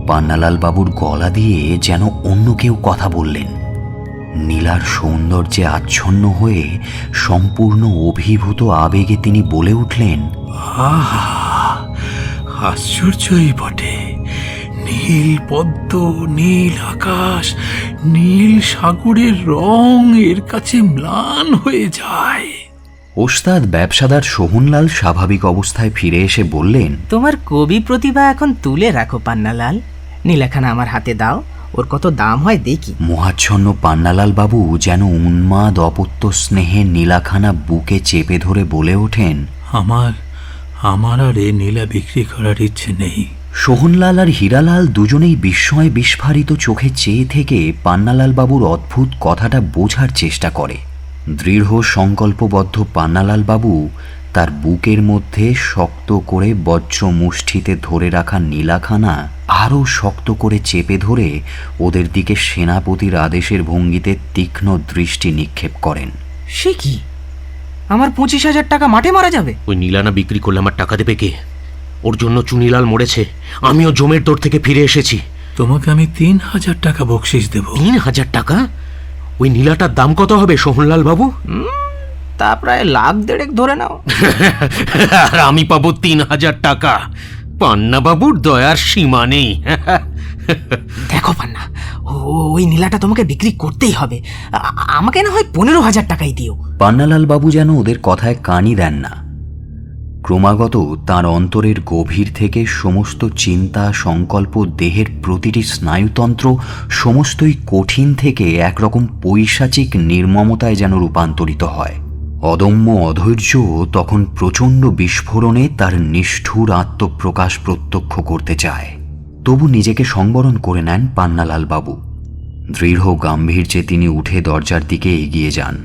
পান্নালাল বাবুর গলা দিয়ে যেন অন্য কেউ কথা বললেন। নীলার সৌন্দর্যে আচ্ছন্ন হয়ে সম্পূর্ণ অভিভূত আবেগে তিনি বলে উঠলেন,
আহা, আশ্চর্যই বটে। নীল পদ্ম, নীল আকাশ, নীল সাগরের রং এর কাছে ম্লান হয়ে যায়।
ওস্তাদ ব্যবসাদার সোহনলাল স্বাভাবিক অবস্থায় ফিরে এসে বললেন,
তোমার কবি প্রতিভা এখন তুলে রাখো পান্নালাল, নীলাখানা আমার হাতে দাও, ওর কত দাম হয় দেখি।
মোহাচ্ছন্ন পান্নালাল বাবু যেন উন্মাদ অপত্য স্নেহে নীলাখানা বুকে চেপে ধরে বলে ওঠেন,
আমার আর এ নীলা বিক্রি করার ইচ্ছে নেই।
সোহনলাল আর হীরালাল দুজনেই বিস্ময় বিস্ফারিত চোখে চেয়ে থেকে পান্নালাল বাবুর অদ্ভুত কথাটা বোঝার চেষ্টা করে। দৃঢ় সংকল্পবদ্ধ পান্নালাল বাবু তার বুকের মধ্যে শক্ত করে বজ্র মুষ্টিতে ধরে রাখা নীলাখানা আরও শক্ত করে চেপে ধরে ওদের দিকে সেনাপতির আদেশের ভঙ্গিতে তীক্ষ্ণ দৃষ্টি নিক্ষেপ করেন।
সে কি, আমার 25,000 টাকা মাঠে মারা যাবে?
ওই নীলানা বিক্রি করলে আমার টাকা দেবে কে? ওর জন্য চুনিলাল মরেছে, আমিও জমের দৌড় থেকে ফিরে এসেছি।
তোমাকে আমি 3,000 টাকা বকশিস দেব।
3,000 টাকা? ওই নীলাটার দাম কত হবে সোহনলাল বাবু?
তা প্রায় 1,50,000 ধরে নাও।
আর আমি পাবো 3,000 টাকা। পান্না বাবুর দয়ার সীমা নেই।
দেখো পান্না, ওই নীলাটা তোমাকে বিক্রি করতেই হবে। আমাকে না হয় 15,000 টাকাই দিও।
পান্নালাল বাবু যেন ওদের কথায় কানই দেন না। ক্রমাগত তার অন্তরের গভীর থেকে সমস্ত চিন্তা, সংকল্প, দেহের প্রতিটি স্নায়ুতন্ত্র সমস্তই কঠিন থেকে একরকম পৈশাচিক নির্মমতায় যেন রূপান্তরিত হয়। অদম্য অধৈর্য তখন প্রচণ্ড বিস্ফোরণে তার নিষ্ঠুর আত্মপ্রকাশ প্রত্যক্ষ করতে চায়। তবু নিজেকে সংবরণ করে নেন পান্নালাল বাবু। দৃঢ় গাম্ভীর্যে তিনি উঠে দরজার দিকে এগিয়ে যান।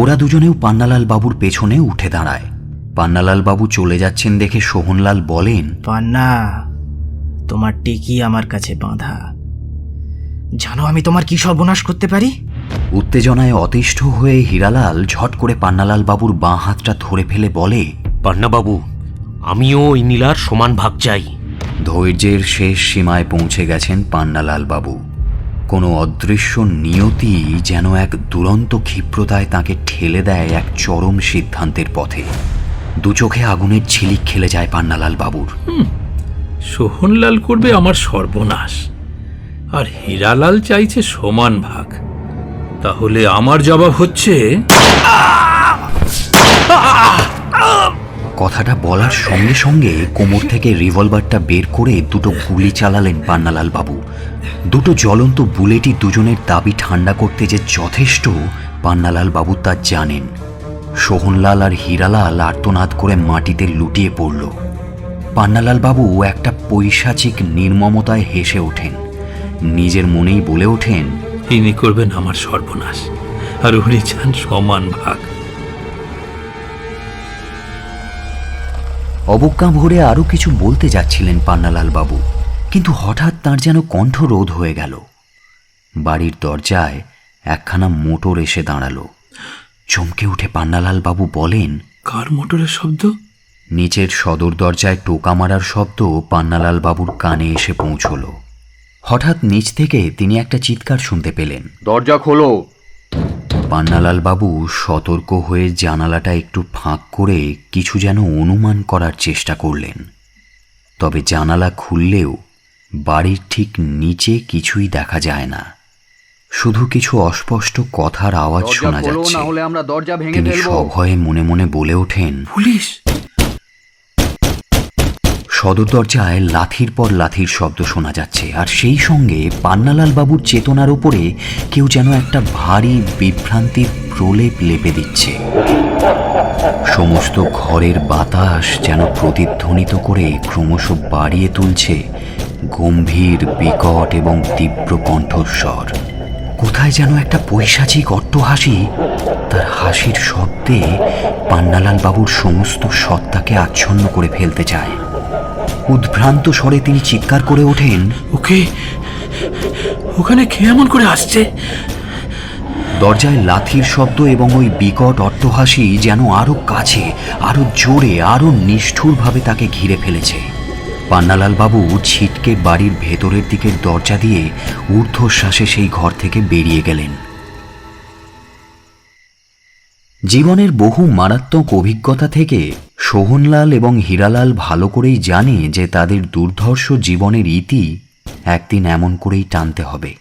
ওরা দুজনেও পান্নালাল বাবুর পেছনে উঠে দাঁড়ায়। পান্নালাল বাবু চলে যাচ্ছেন দেখে সোহনলাল বলেন,
পান্না, তোমার টিকি আমার কাছে বাঁধা। জানো আমি তোমার কি সর্বনাশ করতে পারি?
উত্তেজনায় অতিষ্ঠ হয়ে হীরালাল ঝট করে পান্নালাল বাবুর বাঁ হাতটা ধরে ফেলে বলে,
পান্নাবাবু, আমিও ওই নীলার সমান ভাগ চাই।
ধৈর্যের শেষ সীমায় পৌঁছে গেছেন পান্নালাল বাবু। কোনো অদৃশ্য নিয়তি যেন এক দুরন্ত ক্ষিপ্রতায় তাকে ঠেলে দেয় এক চরম সিদ্ধান্তের পথে। দু চোখে আগুনের ঝিলিক খেলে যায় পান্নালাল বাবুর।
সোহনলাল করবে আমার সর্বনাশ, আর হীরালাল চাইছে সমান ভাগ। তাহলে আমার জবাব হচ্ছে,
কথাটা বলার সঙ্গে সঙ্গে কোমর থেকে রিভলভারটা বের করে দুটো গুলি চালালেন পান্নালাল বাবু। দুটো জ্বলন্ত বুলেটই দুজনের দাবি ঠান্ডা করতে যে যথেষ্ট, পান্নালাল বাবু তা জানেন। সোহনলাল আর হীরালাল আর্তনাদ করে মাটিতে লুটিয়ে পড়ল। পান্নালাল বাবু একটা পৈশাচিক নির্মমতায় হেসে ওঠেন। নিজের মনেই বলে ওঠেন,
ইনি করবেন আমার সর্বনাশ, আর উনি চান সমান ভাগ।
অবজ্ঞা ভরে আরো কিছু বলতে যাচ্ছিলেন পান্নালাল বাবু, কিন্তু হঠাৎ তার যেন কণ্ঠ রোধ হয়ে গেল। বাড়ির দরজায় একখানা মোটর এসে দাঁড়ালো। চমকে উঠে পান্নালাল বাবু বলেন,
কার মোটরের শব্দ?
নিচের সদর দরজায় টোকা মারার শব্দ পান্নালাল বাবুর কানে এসে পৌঁছল। হঠাৎ নিচ থেকে তিনি একটা চিৎকার শুনতে পেলেন,
দরজা খোলো।
পান্নালাল বাবু সতর্ক হয়ে জানালাটা একটু ফাঁক করে কিছু যেন অনুমান করার চেষ্টা করলেন। তবে জানালা খুললেও বাড়ির ঠিক নিচে কিছুই দেখা যায় না, শুধু কিছু অস্পষ্ট কথার আওয়াজ
দরজা
শোনা
খোলো,
যাচ্ছে।
না হলে আমরা দরজা ভেঙে
তিনি
ফেলবো।
সভয়ে মনে মনে বলে ওঠেন,
পুলিশ!
সদর দরজায় লাথির পর লাথির শব্দ শোনা যাচ্ছে, আর সেই সঙ্গে পান্নালাল বাবুর চেতনার উপরে কেউ যেন একটা ভারী বিভ্রান্তির প্রলেপ লেপে দিচ্ছে। সমস্ত ঘরের বাতাস যেন প্রতিধ্বনিত করে ক্রমশ বাড়িয়ে তুলছে গম্ভীর, বিকট এবং তীব্র কণ্ঠস্বর। কোথায় যেন একটা পৈশাচিক অট্টহাসি তার হাসির শব্দে পান্নালাল বাবুর সমস্ত সত্তাকে আচ্ছন্ন করে ফেলতে চায়। উদ্ভ্রান্ত স্বরে তিনি চিৎকার করে ওঠেন,
ওকে, ওখানে কে এমন করে আসছে?
দরজায় লাথির শব্দ এবং ওই বিকট অট্টহাসি যেন আরো কাছে, আরো জোরে, আরো নিষ্ঠুরভাবে তাকে ঘিরে ফেলেছে। পান্নালাল বাবু ছিটকে বাড়ির ভেতরের দিকের দরজা দিয়ে ঊর্ধ্বশ্বাসে সেই ঘর থেকে বেরিয়ে গেলেন। জীবনের বহু মারাত্মক অভিজ্ঞতা থেকে সোহনলাল এবং হীরালাল ভালো করেই জানে যে তাদের দুর্ধর্ষ জীবনের ইতি একদিন এমন করেই টানতে হবে।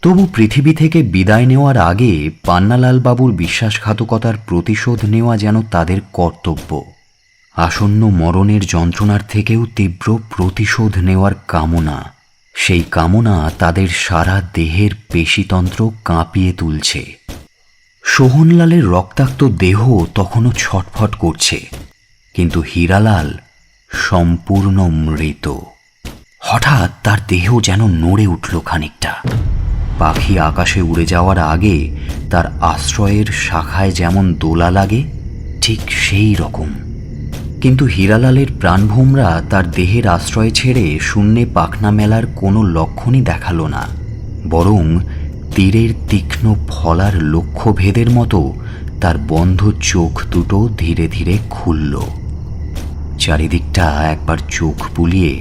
তবু পৃথিবী থেকে বিদায় নেওয়ার আগে পান্নালাল বাবুর বিশ্বাসঘাতকতার প্রতিশোধ নেওয়া যেন তাদের কর্তব্য। আসন্ন মরণের যন্ত্রণার থেকেও তীব্র প্রতিশোধ নেওয়ার কামনা, সেই কামনা তাদের সারা দেহের পেশিতন্ত্র কাঁপিয়ে তুলছে। সোহনলালের রক্তাক্ত দেহ তখনও ছটফট করছে, কিন্তু হীরালাল সম্পূর্ণ মৃত। হঠাৎ তার দেহ যেন নড়ে উঠল খানিকটা। পাখি আকাশে উড়ে যাওয়ার আগে তার আশ্রয়ের শাখায় যেমন দোলা লাগে, ঠিক সেই রকম। কিন্তু হীরালালের প্রাণভোমরা তার দেহের আশ্রয় ছেড়ে শূন্যে পাখনা মেলার কোনো লক্ষণই দেখালো না, বরং তীরের তীক্ষ্ণ ফলার লক্ষ্যভেদের মতো তার বন্ধ চোখ দুটো ধীরে ধীরে খুলল। চারিদিকটা একবার চোখ বুলিয়ে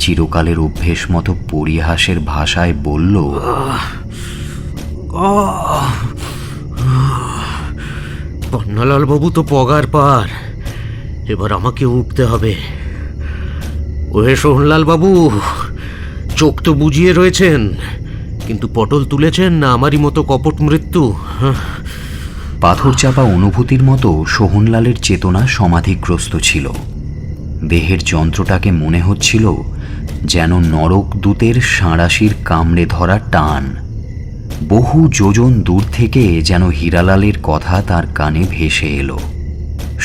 চিরকালের অভ্যেস মতো পরিহাসের ভাষায় বলল,
পান্নালাল বাবু তো পগার পার, এবার আমাকে উঠতে হবে। ওহে সোহনলাল বাবু, চোখ তো বুজিয়ে রয়েছেন, কিন্তু পটল তুলেছেন না আমারই মতো কপট মৃত্যু?
পাথর চাপা অনুভূতির মতো সোহনলালের চেতনা সমাধিগ্রস্ত ছিল। দেহের যন্ত্রটাকে মনে হচ্ছিল যেন নরক দূতের সাঁড়াশির কামড়ে ধরা টান। বহু যোজন দূর থেকে যেন হীরালালের কথা তার কানে ভেসে এলো।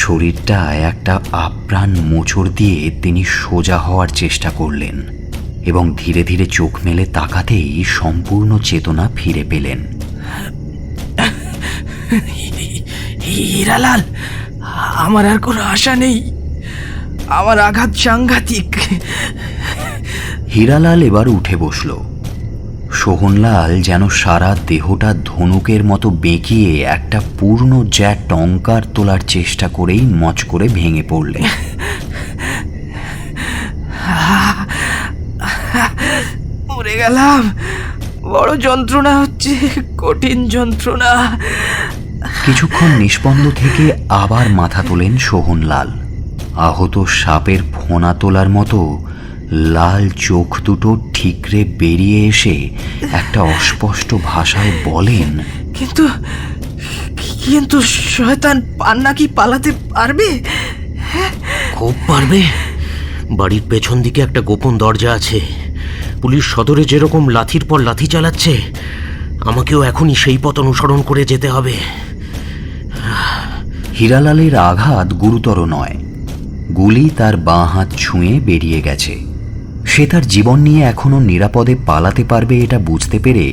শরীরটা একটা আপ্রাণ মোচড় দিয়ে তিনি সোজা হওয়ার চেষ্টা করলেন এবং ধীরে ধীরে চোখ মেলে তাকাতেই সম্পূর্ণ চেতনা ফিরে পেলেন।
হীরালাল, আমার আর কোনো আশা নেই, আমার আঘাত সাংঘাতিক।
হীরালাল এবার উঠে বসল। সোহনলাল যেন সারা দেহটা ধনুকের মতো বেঁকিয়ে একটা পূর্ণ জ্যা টঙ্কার তোলার চেষ্টা করেই মচ করে ভেঙে পড়লেন।
মরে গেলাম, বড় যন্ত্রণা হচ্ছে, কঠিন যন্ত্রণা।
কিছুক্ষণ নিষ্পন্দ থেকে আবার মাথা তোলেন সোহনলাল। আহত সাপের ফোনা তোলার মতো লাল চোখ দুটো ঠিকরে বেরিয়ে এসে একটা অস্পষ্ট ভাষায় বলেন,
কিন্তু কিন্তু শয়তান পান্না কি পালাতে পারবে?
খুব পারবে। বাড়ির পেছন দিকে একটা গোপন দরজা আছে। পুলিশ সদরে যেরকম লাথির পর লাথি চালাচ্ছে, আমাকেও এখনই সেই পথ অনুসরণ করে যেতে হবে।
হীরালালের আঘাত গুরুতর নয়, গুলি তার বাঁ হাত ছুঁয়ে বেরিয়ে গেছে। সে তার জীবন নিয়ে এখনো নিরাপদে পালাতে পারবে এটা বুঝতে পেরে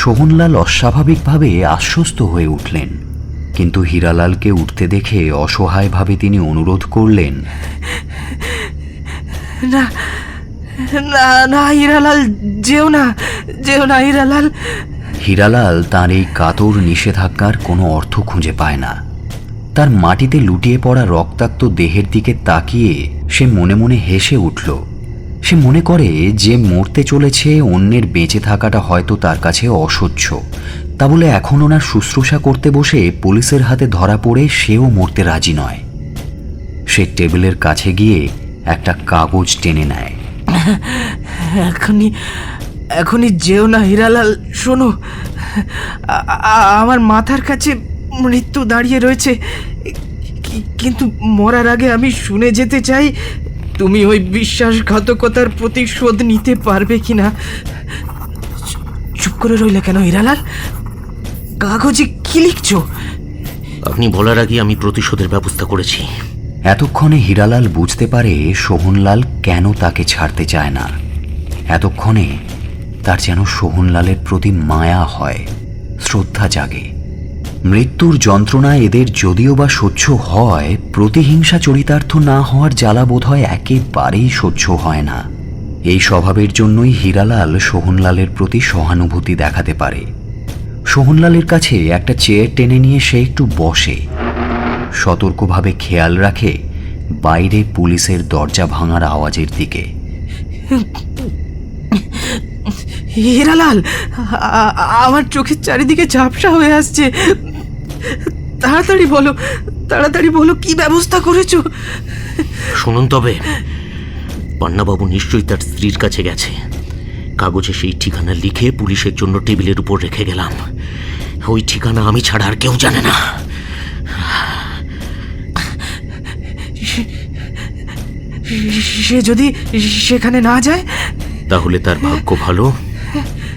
সোহনলাল অস্বাভাবিকভাবে আশ্বস্ত হয়ে উঠলেন। কিন্তু হীরালালকে উঠতে দেখে অসহায়ভাবে তিনি অনুরোধ করলেন,
না না না হীরালাল, যেও না, যেও না হীরালাল।
হীরালাল তার এই কাতর নিষেধাজ্ঞার কোনো অর্থ খুঁজে পায় না। তার মাটিতে লুটিয়ে পড়া রক্তাক্ত দেহের দিকে তাকিয়ে সে মনে মনে হেসে উঠল। সে মনে করে যে মরতে চলেছে, অন্যের বেঁচে থাকাটা হয়তো তার কাছে অসহ্য, তা বলে এখন ওনার শুশ্রূষা করতে বসে পুলিশের হাতে ধরা পড়ে সেও মরতে রাজি নয়। সে টেবিলের কাছে গিয়ে একটা কাগজ টেনে নেয়।
এখনই এখনই যেও না হীরালাল, শোনো, আমার মাথার কাছে মৃত্যু দাঁড়িয়ে রয়েছে, কিন্তু মরার আগে আমি শুনে যেতে চাই তুমি ওই বিশ্বাসঘাতকতার প্রতিশোধ নিতে পারবে কিনা। চুপ করে রইলে কেন হীরালাল? কাগজে কি লিখছো?
আপনি বলার আগে আমি প্রতিশোধের ব্যবস্থা করেছি।
এতক্ষণে হীরালাল বুঝতে পারে সোহনলাল কেন তাকে ছাড়তে চায় না। এতক্ষণে তার যেন সোহনলালের প্রতি মায়া হয়, শ্রদ্ধা জাগে। মৃত্যুর যন্ত্রণা এদের যদিও বা সহ্য হয়, প্রতিহিংসা চরিতার্থ না হওয়ার জ্বালা বোধ হয় একেবারেই সহ্য হয় না। এই স্বভাবের জন্যই হীরালাল সোহনলালের প্রতি সহানুভূতি দেখাতে পারে। সোহনলালের কাছে একটা চেয়ার টেনে নিয়ে সে একটু বসে, সতর্কভাবে খেয়াল রাখে বাইরে পুলিশের দরজা ভাঙার আওয়াজের দিকে।
হীরালাল, আমার চোখের চারিদিকে ঝাপসা হয়ে আসছে। তাড়াতাড়ি বলো, তাড়াতাড়ি বলো, কি ব্যবস্থা করেছো?
শুনুন তবে, পান্নাবাবু নিশ্চয়ই তার স্ত্রীর কাছে গেছে। কাগজে সেই ঠিকানা লিখে পুলিশের জন্য টেবিলের উপর রেখে গেলাম। ওই ঠিকানা আমি ছাড়া আর কেউ জানে না।
সে যদি সেখানে না যায়?
তাহলে তার ভাগ্য ভালো।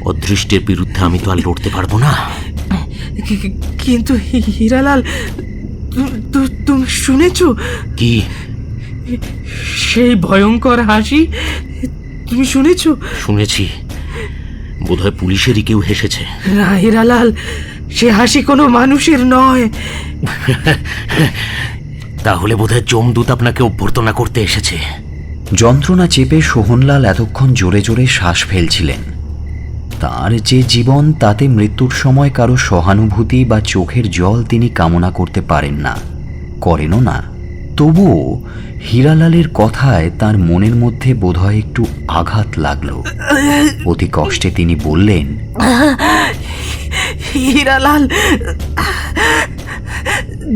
অদৃষ্টের বিরুদ্ধে আমি তো আর লড়তে পারবো না।
কিন্তু হীরালাল, তুমি শুনেছো
কি?
সেই ভয়ঙ্কর হাসি? তুমি শুনেছো?
শুনেছি। বোধহয় পুলিশেরই কেউ হেসেছে।
না হীরালাল, সে হাসি কোনো মানুষের নয়।
তাহলে বোধহয় যমদূত আপনাকে অভ্যর্থনা করতে এসেছে।
যন্ত্রণা চেপে সোহনলাল এতক্ষণ জোরে জোরে শ্বাস ফেলছিলেন। তার যে জীবন, তাতে মৃত্যুর সময় কারো সহানুভূতি বা চোখের জল তিনি কামনা করতে পারেন না, করেনও না। তবুও হীরালালের কথায় তার মনের মধ্যে বোধহয় একটু আঘাত লাগল। অতি কষ্টে তিনি বললেন,
হীরালাল,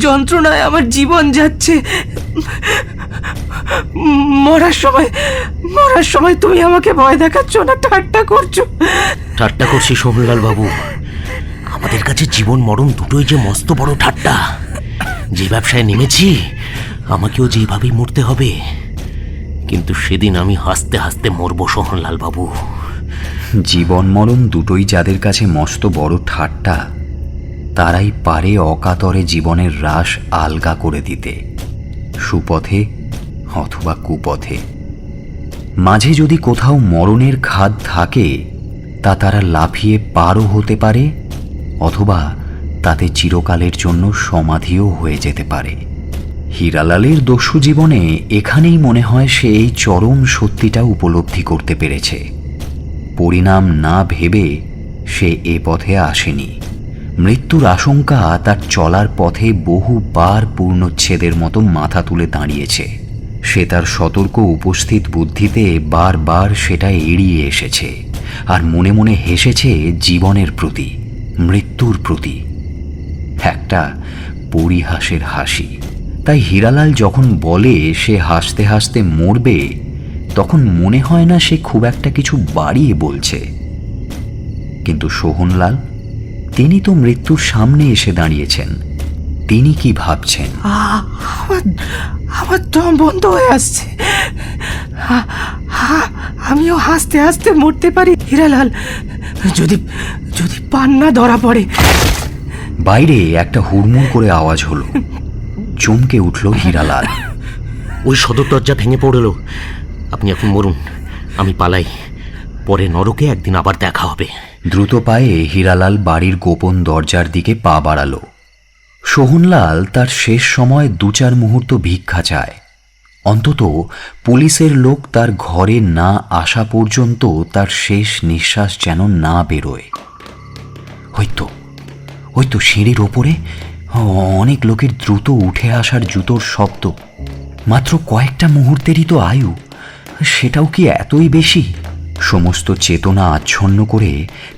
যন্ত্রণায় আমার জীবন যাচ্ছে। মরার সময় তুমি আমাকে ভয় দেখাচ্ছ না ঠাট্টা করছো?
ঠাট্টা করছি সোহনলাল বাবু। আমাদের কাছে জীবন মরণ দুটোই যে মস্ত বড় ঠাট্টা। যে ব্যবসায় নেমেছি, আমাকেও যেভাবেই মরতে হবে। কিন্তু সেদিন আমি হাসতে হাসতে মরবো সোহনলাল বাবু।
জীবন মরণ দুটোই যাদের কাছে মস্ত বড় ঠাট্টা, তারাই পারে অকাতরে জীবনের রাশ আলগা করে দিতে, সুপথে অথবা কুপথে। মাঝে যদি কোথাও মরণের খাদ থাকে, তা তারা লাফিয়ে পারও হতে পারে, অথবা তাতে চিরকালের জন্য সমাধিও হয়ে যেতে পারে। হীরালালের দস্যু জীবনে এখানেই মনে হয় সে এই চরম সত্যিটা উপলব্ধি করতে পেরেছে। পরিণাম না ভেবে সে এ পথে আসেনি। মৃত্যুর আশঙ্কা তার চলার পথে বহুবার পূর্ণচ্ছেদের মতো মাথা তুলে দাঁড়িয়েছে। সে তার সতর্ক উপস্থিত বুদ্ধিতে বারবার সেটা এড়িয়ে এসেছে, আর মনে মনে হেসেছে জীবনের প্রতি, মৃত্যুর প্রতি। একটা পরিহাসের হাসি। তাই হীরালাল যখন বলে সে হাসতে হাসতে মরবে, তখন মনে হয় না সে খুব একটা কিছু বাড়িয়ে বলছে। কিন্তু সোহনলাল, তিনি তো মৃত্যুর সামনে এসে দাঁড়িয়েছেন। তিনি কি ভাবছেন?
আমার দম বন্ধ হয়ে আসছে। আমিও হাসতে হাসতে মরতে পারি হীরালাল, যদি যদি পান্না ধরা পড়ে।
বাইরে একটা হুড়মুড় করে আওয়াজ হলো। চমকে উঠল হীরালাল।
ওই সদর দরজা ভেঙে পড়ল। আপনি এখন মরুন, আমি পালাই। পরে নরকে একদিন আবার দেখা হবে।
দ্রুত পায়ে হীরালাল বাড়ির গোপন দরজার দিকে পা বাড়ালো। সোহনলাল তার শেষ সময় 2-4 মুহূর্ত ভিক্ষা চায়। অন্তত পুলিশের লোক তার ঘরে না আসা পর্যন্ত তার শেষ নিঃশ্বাস যেন না বেরোয়। হয়তো সিঁড়ির ওপরে অনেক লোকের দ্রুত উঠে আসার জুতোর শব্দ। মাত্র কয়েকটা মুহূর্তেরই তো আয়ু, সেটাও কি এতই বেশি? সমস্ত চেতনা আচ্ছন্ন করে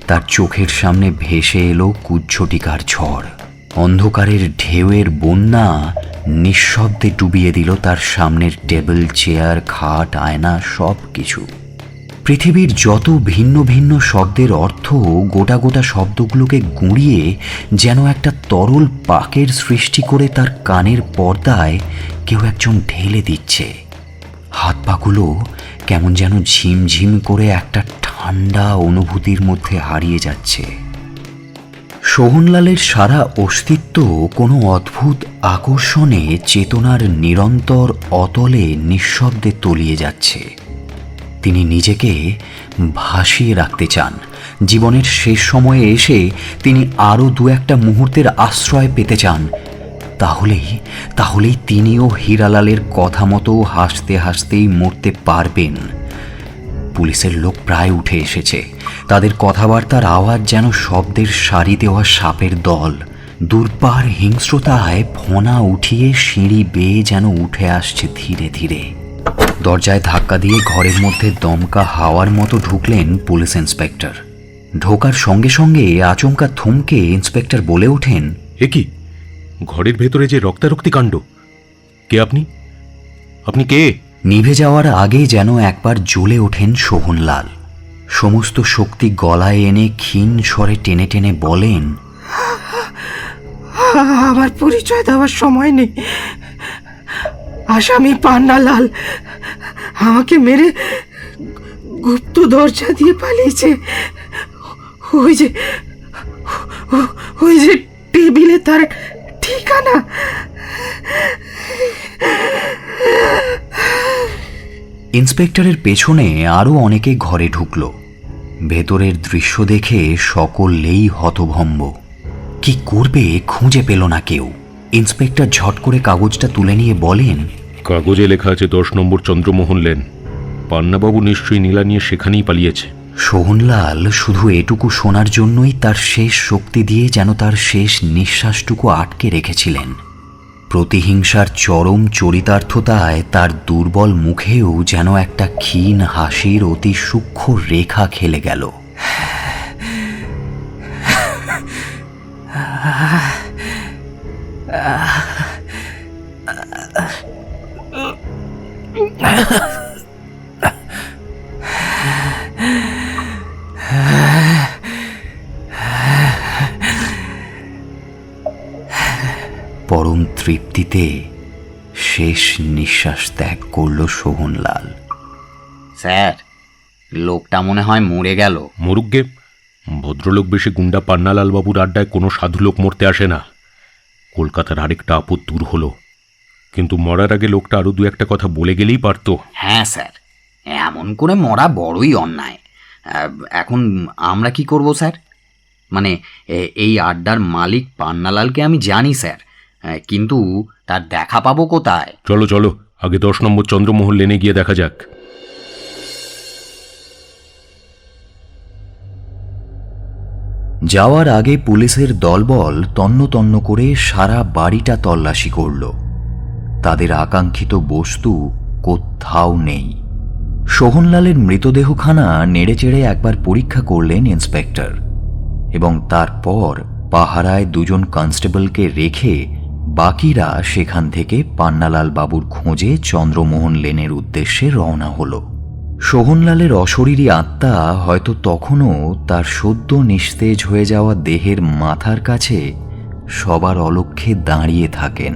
তার চোখের সামনে ভেসে এলো কুজ্ঝটিকার ঝড়। অন্ধকারের ঢেউয়ের বন্যা নিঃশব্দে ডুবিয়ে দিল তার সামনের টেবিল, চেয়ার, খাট, আয়না, সব কিছু। পৃথিবীর যত ভিন্ন ভিন্ন শব্দের অর্থ গোটা গোটা শব্দগুলোকে গুঁড়িয়ে যেন একটা তরল পাকের সৃষ্টি করে তার কানের পর্দায় কেউ একজন ঢেলে দিচ্ছে। হাত পাগুলো কেমন যেন ঝিমঝিম করে একটা ঠান্ডা অনুভূতির মধ্যে হারিয়ে যাচ্ছে। সোহনলালের সারা অস্তিত্ব কোনো অদ্ভুত আকর্ষণে চেতনার নিরন্তর অতলে নিঃশব্দে তলিয়ে যাচ্ছে। তিনি নিজেকে ভাসিয়ে রাখতে চান। জীবনের শেষ সময়ে এসে তিনি আরও 2-1 মুহূর্তের আশ্রয় পেতে চান। তাহলেই তিনিও হীরালালের কথা মতো হাসতে হাসতেই মরতে পারবেন। পুলিশের লোক প্রায় উঠে এসেছে। তাদের কথাবার্তার আওয়াজ যেন শব্দের সারি দেওয়া সাপের দল। দুর্বার হিংস্রতায় ফোনা উঠিয়ে সিঁড়ি বেয়ে যেন উঠে আসছে ধীরে ধীরে। দরজায় ধাক্কা দিয়ে ঘরের মধ্যে দমকা হাওয়ার মতো ঢুকলেন পুলিশ ইন্সপেক্টর। ঢোকার সঙ্গে সঙ্গে আচমকা থমকে ইন্সপেক্টর বলে ওঠেন,
এ কি? ঘরের ভেতরে যে রক্তারক্তি কাণ্ড! কে আপনি? আপনি কে?
নিভে যাওয়ার আগে যেন একবার জ্বলে ওঠেন সোহনলাল। সমস্ত শক্তি গলায় এনে ক্ষীণ স্বরে টেনে টেনে বলেন,
আমার পরিচয় দেওয়ার সময় নেই। আসামি পান্নালাল আমাকে মেরে গুপ্ত দরজা দিয়ে পালিয়েছে। ওই যে টেবিলে তার ঠিকানা।
ইন্সপেক্টরের পেছনে আরও অনেকে ঘরে ঢুকল। ভেতরের দৃশ্য দেখে সকলেই হতভম্ব। কি করবে খুঁজে পেল না কেউ। ইন্সপেক্টর ঝট করে কাগজটা তুলে নিয়ে বলেন,
কাগজে লেখা আছে 10 নম্বর চন্দ্রমোহন লেন। পান্নাবাবু নিশ্চয়ই নীলা নিয়ে সেখানেই পালিয়েছে।
সোহনলাল শুধু এটুকু শোনার জন্যই তার শেষ শক্তি দিয়ে যেন তার শেষ নিঃশ্বাসটুকু আটকে রেখেছিলেন। প্রতিহিংসার চরম চরিতার্থতায় তার দুর্বল মুখেও যেন একটা ক্ষীণ হাসির অতি সূক্ষ্ম রেখা খেলে গেল। পরম তৃপ্তিতে শেষ নিঃশ্বাস ত্যাগ করল সোহনলাল।
স্যার, লোকটা মনে হয় মরে গেল।
মরুগ্গে, ভদ্রলোক বেশি গুন্ডা পান্নালাল বাবুর আড্ডায় কোনো সাধু লোক মরতে আসে না। কলকাতার আরেকটা আপদ দূর হলো, কিন্তু মরার আগে লোকটা আরও 2-1 কথা বলে গেলেই পারত।
হ্যাঁ স্যার, এমন করে মরা বড়ই অন্যায়। এখন আমরা কি করব স্যার? মানে এই আড্ডার মালিক পান্নালালকে আমি জানি স্যার, কিন্তু তার দেখা পাবো কোথায়?
চলো চলো, আগে 10 নম্বর চন্দ্রমোহন লেনে গিয়ে দেখা যাক।
যাওয়ার আগে পুলিশের দলবল তন্ন তন্ন করে সারা বাড়িটা তল্লাশি করল। তাদের আকাঙ্ক্ষিত বস্তু কোথাও নেই। সোহনলালের মৃতদেহখানা নেড়েচেড়ে একবার পরীক্ষা করলেন ইন্সপেক্টর, এবং তারপর পাহারায় 2 জন কনস্টেবলকে রেখে বাকিরা সেখান থেকে পান্নালাল বাবুর খোঁজে চন্দ্রমোহন লেনের উদ্দেশ্যে রওনা হল। সোহনলালের অশরীরী আত্মা হয়তো তখনও তার সদ্য নিস্তেজ হয়ে যাওয়া দেহের মাথার কাছে সবার অলক্ষ্যে দাঁড়িয়ে থাকেন।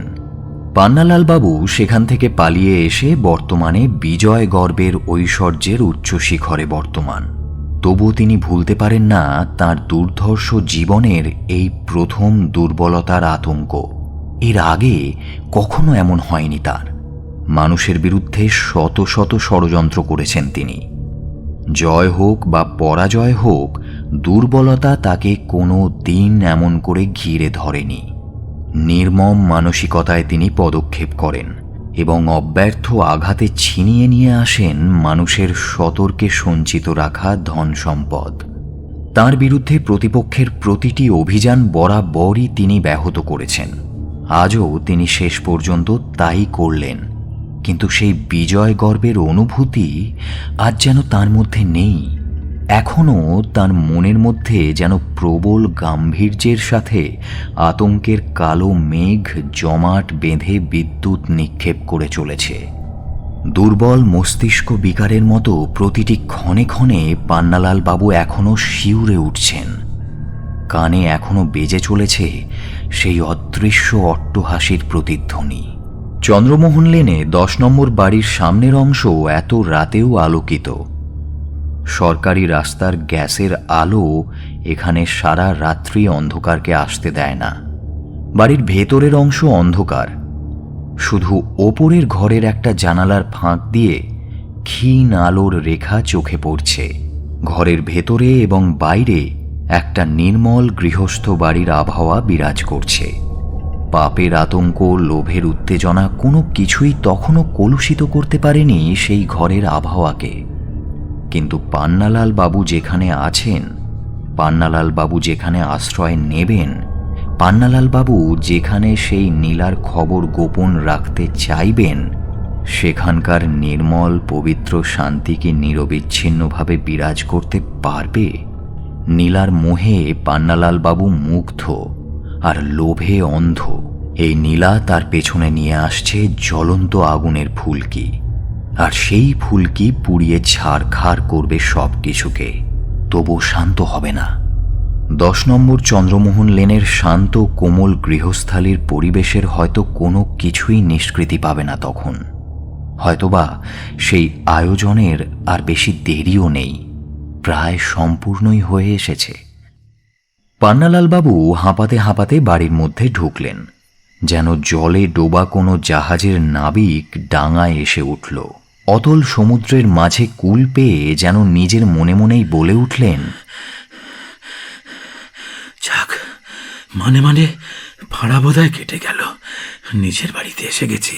পান্নালাল বাবু সেখান থেকে পালিয়ে এসে বর্তমানে বিজয় গর্বের ঐশ্বর্যের উচ্চ শিখরে বর্তমান। তবু তিনি ভুলতে পারেন না তার দুর্ধর্ষ জীবনের এই প্রথম দুর্বলতার আতঙ্ক। এর আগে কখনো এমন হয়নি তার। মানুষের বিরুদ্ধে শত শত ষড়যন্ত্র করেছেন তিনি। জয় হোক বা পরাজয় হোক, দুর্বলতা তাকে কোনো দিন এমন করে ঘিরে ধরেনি। নির্মম মানসিকতায় তিনি পদক্ষেপ করেন এবং অব্যর্থ আঘাতে ছিনিয়ে নিয়ে আসেন মানুষের সতর্কে সঞ্চিত রাখা ধন সম্পদ। তার বিরুদ্ধে প্রতিপক্ষের প্রতিটি অভিযান বরাবরই তিনি ব্যাহত করেছেন। আজও তিনি শেষ পর্যন্ত তাই করলেন, কিন্তু সেই বিজয় গর্বের অনুভূতি আজ যেন তার মধ্যে নেই। এখনও তার মনের মধ্যে যেন প্রবল গাম্ভীর্যের সাথে আতঙ্কের কালো মেঘ জমাট বেঁধে বিদ্যুৎ নিক্ষেপ করে চলেছে। দুর্বল মস্তিষ্ক বিকারের মতো প্রতিটি ক্ষণে ক্ষণে পান্নালাল বাবু এখনও শিউরে উঠছেন। কানে এখনও বেজে চলেছে সেই অদৃশ্য অট্টহাসির প্রতিধ্বনি। চন্দ্রমোহন লেনে 10 নম্বর বাড়ির সামনের অংশ এত রাতেও আলোকিত। সরকারি রাস্তার গ্যাসের আলো এখানে সারা রাত্রি অন্ধকারকে আসতে দেয় না। বাড়ির ভেতরের অংশ অন্ধকার, শুধু ওপরের ঘরের একটা জানালার ফাঁক দিয়ে ক্ষীণ আলোর রেখা চোখে পড়ছে। ঘরের ভেতরে এবং বাইরে একটা নির্মল গৃহস্থ বাড়ির আবহাওয়া বিরাজ করছে। পাপের আতঙ্ক, লোভের উত্তেজনা কোনো কিছুই তখনও কলুষিত করতে পারেনি সেই ঘরের আবহাওয়াকে। কিন্তু পান্নালাল বাবু যেখানে আছেন, পান্নালাল বাবু যেখানে আশ্রয় নেবেন, পান্নালাল বাবু যেখানে সেই নীলার খবর গোপন রাখতে চাইবেন, সেখানকার নির্মল পবিত্র শান্তি কি নিরবিচ্ছিন্নভাবে বিরাজ করতে পারবে? নীলার মোহে পান্নালাল বাবু মুগ্ধ আর লোভে অন্ধ। এই নীলা তার পেছনে নিয়ে আসছে জ্বলন্ত আগুনের ফুলকি, আর সেই ফুলকি পুড়িয়ে ছারখার করবে সব কিছুকে, তবু শান্ত হবে না। 10 নম্বর চন্দ্রমোহন লেনের শান্ত কোমল গৃহস্থালির পরিবেশের হয়তো কোনো কিছুই নিষ্কৃতি পাবে না তখন। হয়তোবা সেই আয়োজনের আর বেশি দেরিও নেই, প্রায় সম্পূর্ণই হয়ে এসেছে। পান্নালাল বাবু হাঁপাতে হাঁপাতে বাড়ির মধ্যে ঢুকলেন, যেন জলে ডোবা কোনো জাহাজের নাবিক ডাঙায় এসে উঠল। অতল সমুদ্রের মাঝে কুল পেয়ে যেন নিজের মনে মনেই বলে উঠলেন,
যাক, মানে মানে ভাড়া বোধহয় কেটে গেল। নিজের বাড়িতে এসে গেছি।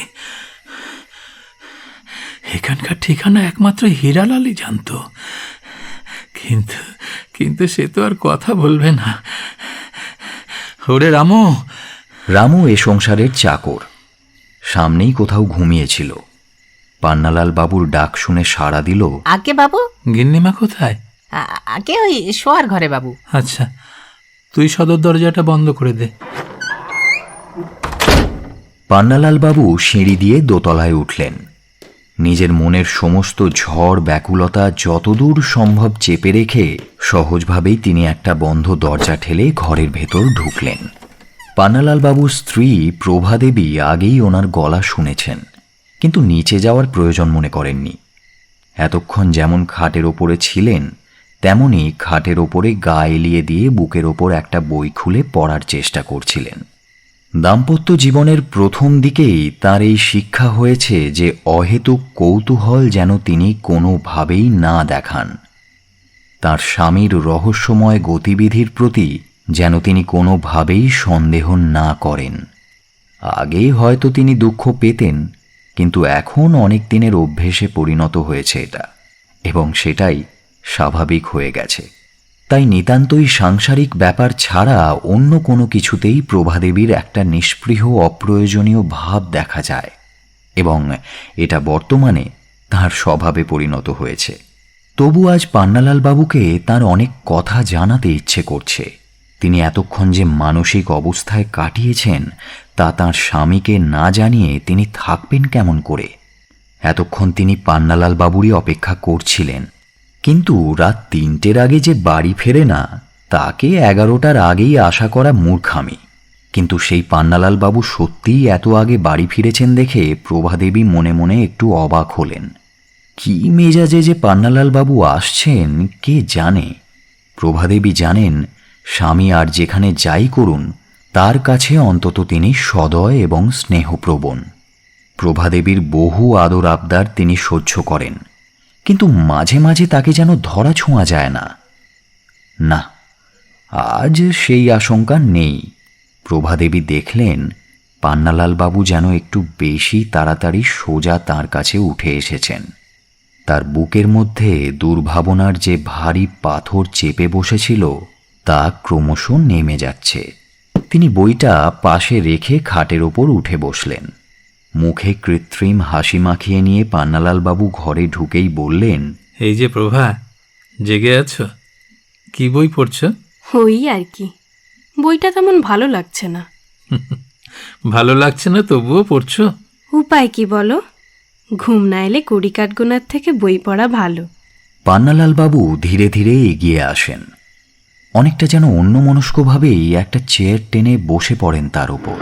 এখানকার ঠিকানা একমাত্র হীরালালই জানত, কিন্তু কিন্তু সে তো আর কথা বলবে না। ওরে রামু!
রামু এ সংসারের চাকর, সামনেই কোথাও ঘুমিয়েছিল। পান্নালাল বাবুর ডাক শুনে সাড়া দিল,
আগে বাবু।
গিন্নিমা কোথায়?
আগে ওই শোয়ার ঘরে বাবু।
আচ্ছা, তুই সদর দরজাটা বন্ধ করে দে।
পান্নালাল বাবু সিঁড়ি দিয়ে দোতলায় উঠলেন। নিজের মনের সমস্ত ঝড় ব্যাকুলতা যতদূর সম্ভব চেপে রেখে সহজভাবেই তিনি একটা বন্ধ দরজা ঠেলে ঘরের ভেতর ঢুকলেন। পান্নালাল বাবুর স্ত্রী প্রভাদেবী আগেই ওনার গলা শুনেছেন, কিন্তু নিচে যাওয়ার প্রয়োজন মনে করেননি। এতক্ষণ যেমন খাটের ওপরে ছিলেন, তেমনি খাটের ওপরে গা এলিয়ে দিয়ে বুকের ওপর একটা বই খুলে পড়ার চেষ্টা করছিলেন। দাম্পত্য জীবনের প্রথম দিকেই তার এই শিক্ষা হয়েছে যে অহেতুক কৌতূহল যেন তিনি কোনোভাবেই না দেখান। তার স্বামীর রহস্যময় গতিবিধির প্রতি যেন তিনি কোনোভাবেই সন্দেহ না করেন। আগে হয়তো তিনি দুঃখ পেতেন, কিন্তু এখন অনেক দিনের অভ্যেসে পরিণত হয়েছে এটা, এবং সেটাই স্বাভাবিক হয়ে গেছে। তাই নিতান্তই সাংসারিক ব্যাপার ছাড়া অন্য কোনো কিছুতেই প্রভাদেবীর একটা নিষ্পৃহ অপ্রয়োজনীয় ভাব দেখা যায়, এবং এটা বর্তমানে তার স্বভাবে পরিণত হয়েছে। তবু আজ পান্নালাল বাবুকে তার অনেক কথা জানাতে ইচ্ছে করছে। তিনি এতক্ষণ যে মানসিক অবস্থায় কাটিয়েছেন তা তাঁর স্বামীকে না জানিয়ে তিনি থাকবেন কেমন করে। এতক্ষণ তিনি পান্নালাল বাবুরই অপেক্ষা করছিলেন, কিন্তু রাত 3টের আগে যে বাড়ি ফেরে না তাকে 11টার আগেই আশা করা মূর্খামি। কিন্তু সেই পান্নালাল বাবু সত্যিই এত আগে বাড়ি ফিরেছেন দেখে প্রভাদেবী মনে মনে একটু অবাক হলেন। কি মেজাজে যে পান্নালাল বাবু আসছেন কে জানে। প্রভাদেবী জানেন স্বামী আর যেখানে যাই করুন তার কাছে অন্তত তিনি সদয় এবং স্নেহপ্রবণ। প্রভাদেবীর বহু আদর আবদার তিনি সহ্য করেন, কিন্তু মাঝে মাঝে তাকে যেন ধরা ছোঁয়া যায় না। না, আজ সেই আশঙ্কা নেই। প্রভাদেবী দেখলেন পান্নালাল বাবু যেন একটু বেশি তাড়াতাড়ি সোজা তার কাছে উঠে এসেছেন। তার বুকের মধ্যে দুর্ভাবনার যে ভারী পাথর চেপে বসেছিল তা ক্রমশ নেমে যাচ্ছে। তিনি বইটা পাশে রেখে খাটের ওপর উঠে বসলেন। মুখে কৃত্রিম হাসি মাখিয়ে নিয়ে পান্নালাল বাবু ঘরে ঢুকেই বললেন,
এই যে প্রভা, জেগে আছো? কি বই পড়ছ?
ওই আর কি, বইটা তেমন ভালো লাগছে না।
ভালো লাগছে না তবুও পড়ছো?
উপায় কি বলো? ঘুম না এলে কুড়ি কাঠগোনার থেকে বই পড়া ভালো।
পান্নালাল বাবু ধীরে ধীরে এগিয়ে আসেন। অনেকটা যেন অন্যমনস্কভাবেই একটা চেয়ার টেনে বসে পড়েন তার উপর।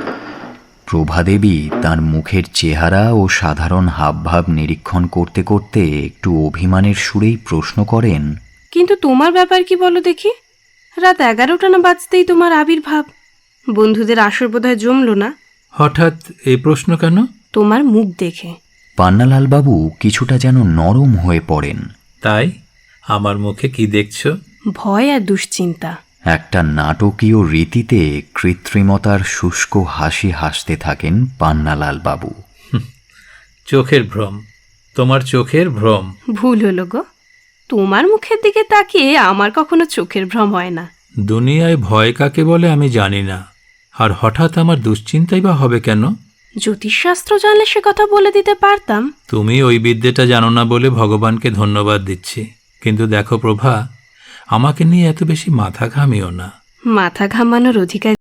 প্রভাদেবী তার মুখের চেহারা ও সাধারণ হাবভাব নিরীক্ষণ করতে করতে একটু অভিমানের সুরেই প্রশ্ন করেন,
কিন্তু তোমার ব্যাপার কি বলো দেখি? রাত 11টা না বাজতেই তোমার আবির্ভাব। বন্ধুদের আসর বোধহয় জমল না?
হঠাৎ এই প্রশ্ন কেন?
তোমার মুখ দেখে।
পান্নালাল বাবু কিছুটা যেন নরম হয়ে পড়েন।
তাই আমার মুখে কি দেখছো?
ভয় আর দুশ্চিন্তা।
একটা নাটকীয় রীতিতে কৃত্রিমতার শুষ্ক হাসি হাসতে থাকেন পান্নালাল বাবু।
চোখের ভ্রম, তোমার চোখের ভ্রম।
ভুল হলো গো, তোমার মুখের দিকে তাকিয়ে আমার কখনো চোখের ভ্রম হয় না।
দুনিয়ায় ভয় কাকে বলে আমি জানি না, আর হঠাৎ আমার দুশ্চিন্তাই বা হবে কেন?
জ্যোতিষশাস্ত্র জানলে সে কথা বলে দিতে পারতাম।
তুমি ওই বিদ্যেটা জানো না বলে ভগবানকে ধন্যবাদ দিচ্ছি। কিন্তু দেখো প্রভা, আমাকে নিয়ে এত বেশি মাথা ঘামিও না।
মাথা ঘামানোর অধিকার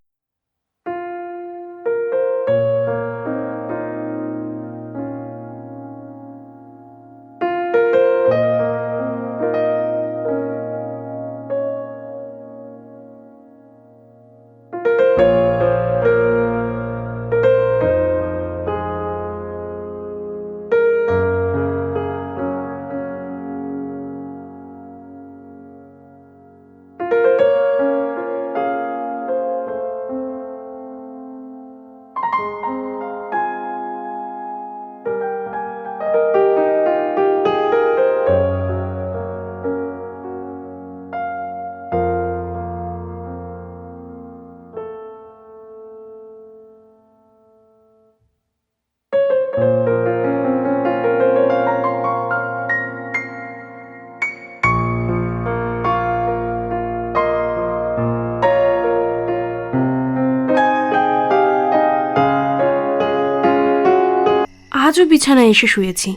আজও বিছানায় এসে শুয়েছি।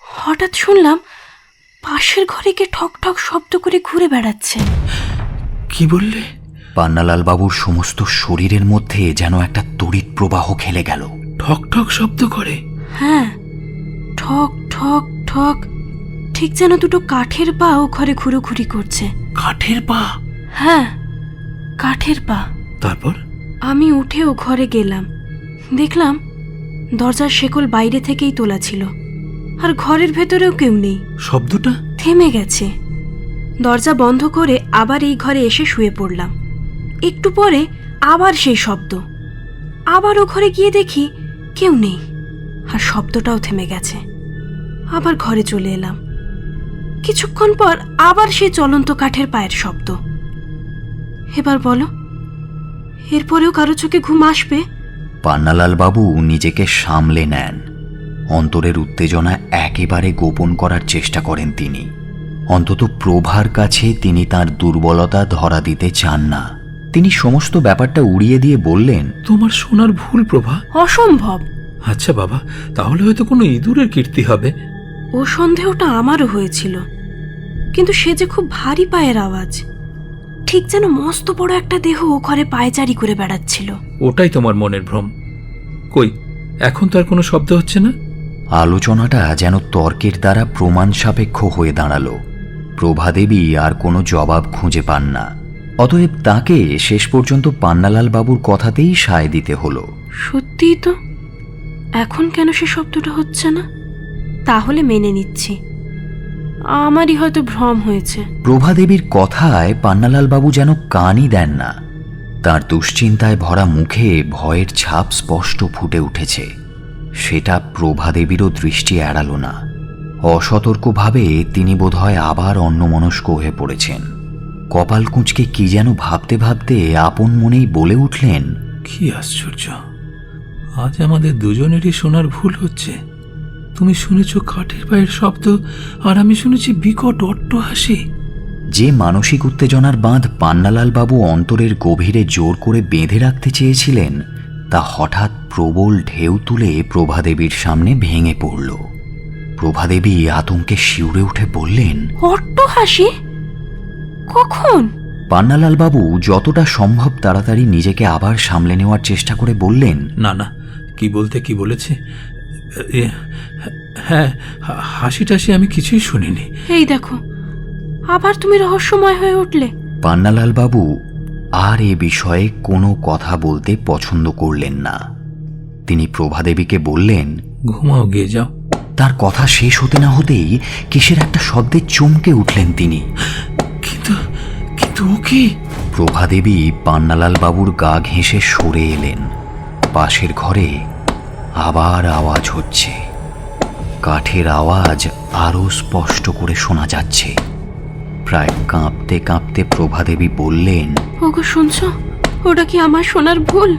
হঠাৎ শুনলাম পাশের ঘরে কে ঠক ঠক শব্দ করে ঘুরে বেড়াচ্ছে।
কি বললে?
পান্নালাল বাবুর সমস্ত শরীরের মধ্যে যেন একটা তড়িৎ প্রবাহ খেলে গেল।
ঠক ঠক শব্দ করে?
হ্যাঁ, ঠক ঠক ঠক, ঠিক যেন দুটো কাঠের পা ও ঘরে ঘুরোঘুরি করছে।
কাঠের পা?
হ্যাঁ, কাঠের পা।
তারপর?
আমি উঠে ও ঘরে গেলাম। দেখলাম দরজার শেকল বাইরে থেকেই তোলা ছিল, আর ঘরের ভেতরেও কেউ নেই।
শব্দটা
থেমে গেছে। দরজা বন্ধ করে আবার এই ঘরে এসে শুয়ে পড়লাম। একটু পরে আবার সেই শব্দ। আবার ও ঘরে গিয়ে দেখি কেউ নেই, আর শব্দটাও থেমে গেছে। আবার ঘরে চলে এলাম। কিছুক্ষণ পর আবার সেই চলন্ত কাঠের পায়ের শব্দ। এবার বলো, এরপরেও কারো চোখে ঘুম আসবে?
পান্নালাল বাবু নিজেকে সামলে নেন। অন্তরের উত্তেজনা একেবারে গোপন করার চেষ্টা করেন তিনি। অন্তত প্রভার কাছে তিনি তার দুর্বলতা ধরা দিতে চান না। তিনি সমস্ত ব্যাপারটা উড়িয়ে দিয়ে বললেন,
তোমার শোনার ভুল প্রভা।
অসম্ভব।
আচ্ছা বাবা, তাহলে হয়তো কোনো ইঁদুরের কীর্তি হবে।
ও সন্দেহটা আমারও হয়েছিল, কিন্তু সে যে খুব ভারী পায়ের আওয়াজ, ঠিক যেন মস্ত বড় একটা দেহ ও ঘরে পায়চারি করে বেড়াচ্ছিল।
ওটাই তোমার মনের ভ্রম। কই, এখন তো আর কোনো শব্দ হচ্ছে না।
আলোচনাটা যেন তর্কের দ্বারা প্রমাণ সাপেক্ষ হয়ে দাঁড়ালো। প্রভাদেবী আর কোনো জবাব খুঁজে পান না। অতএব তাকে শেষ পর্যন্ত পান্নালাল বাবুর কথাতেই সায় দিতে হলো।
সত্যিই তো, এখন কেন সে শব্দটা হচ্ছে না? তাহলে মেনে নিচ্ছি, আমারই হয়তো ভ্রম হয়েছে।
প্রভাদেবীর কথায় পান্নালাল বাবু যেন কানই দেন না। তার দুশ্চিন্তায় ভরা মুখে ভয়ের ছাপ স্পষ্ট ফুটে উঠেছে। সেটা প্রভাদেবীরও দৃষ্টি এড়ালো না। অসতর্কভাবে তিনি বোধহয় আবার অন্যমনস্ক হয়ে পড়েছেন। কপাল কুঁচকে কি যেন ভাবতে ভাবতে আপন মনেই বলে উঠলেন,
কি আশ্চর্য, আজ আমাদের দুজনেরই শোনার ভুল হচ্ছে। তুমি শুনেছ কাঠের পায়ের শব্দ, আর আমি শুনেছি বিকট অট্টহাসি।
যে মানসিক উত্তেজনার বাঁধ পান্নালাল বাবু অন্তরের গভীরে জোর করে বেঁধে রাখতে চেয়েছিলেন, তা হঠাৎ প্রবল ঢেউ তুলে প্রভাদেবীর সামনে ভেঙে পড়ল। প্রভাদেবী আতঙ্কে শিউরে উঠে বললেন,
অট্টহাসি? কখন?
পান্নালাল বাবু যতটা সম্ভব তাড়াতাড়ি নিজেকে আবার সামলে নেওয়ার চেষ্টা করে বললেন,
না না, কি বলতে কি বলেছে? হ্যাঁ, হাসি টাসি আমি কিছুই শুনিনি।
এই দেখো, আবার তুমি রহস্যময় হয়ে উঠলে।
পান্নালাল বাবু আর এ বিষয়ে কোনো কথা বলতে পছন্দ করলেন না। তিনি প্রভাদেবীকে বললেন,
ঘুমাও, গিয়ে যাও।
তার কথা শেষ হতে না হতেই কিসের একটা শব্দে চমকে উঠলেন তিনি।
কিন্তু কিন্তু ও কি?
প্রভাদেবী পান্নালাল বাবুর গা ঘেঁষে সরে এলেন। পাশের ঘরে আবার আওয়াজ হচ্ছে। কাঠের আওয়াজ আরো স্পষ্ট করে শোনা যাচ্ছে। প্রায় কাঁপতে কাঁপতে প্রভাদেবী বললেন,
ওগো শুনছো? ওটা কি আমার শোনার ভুল,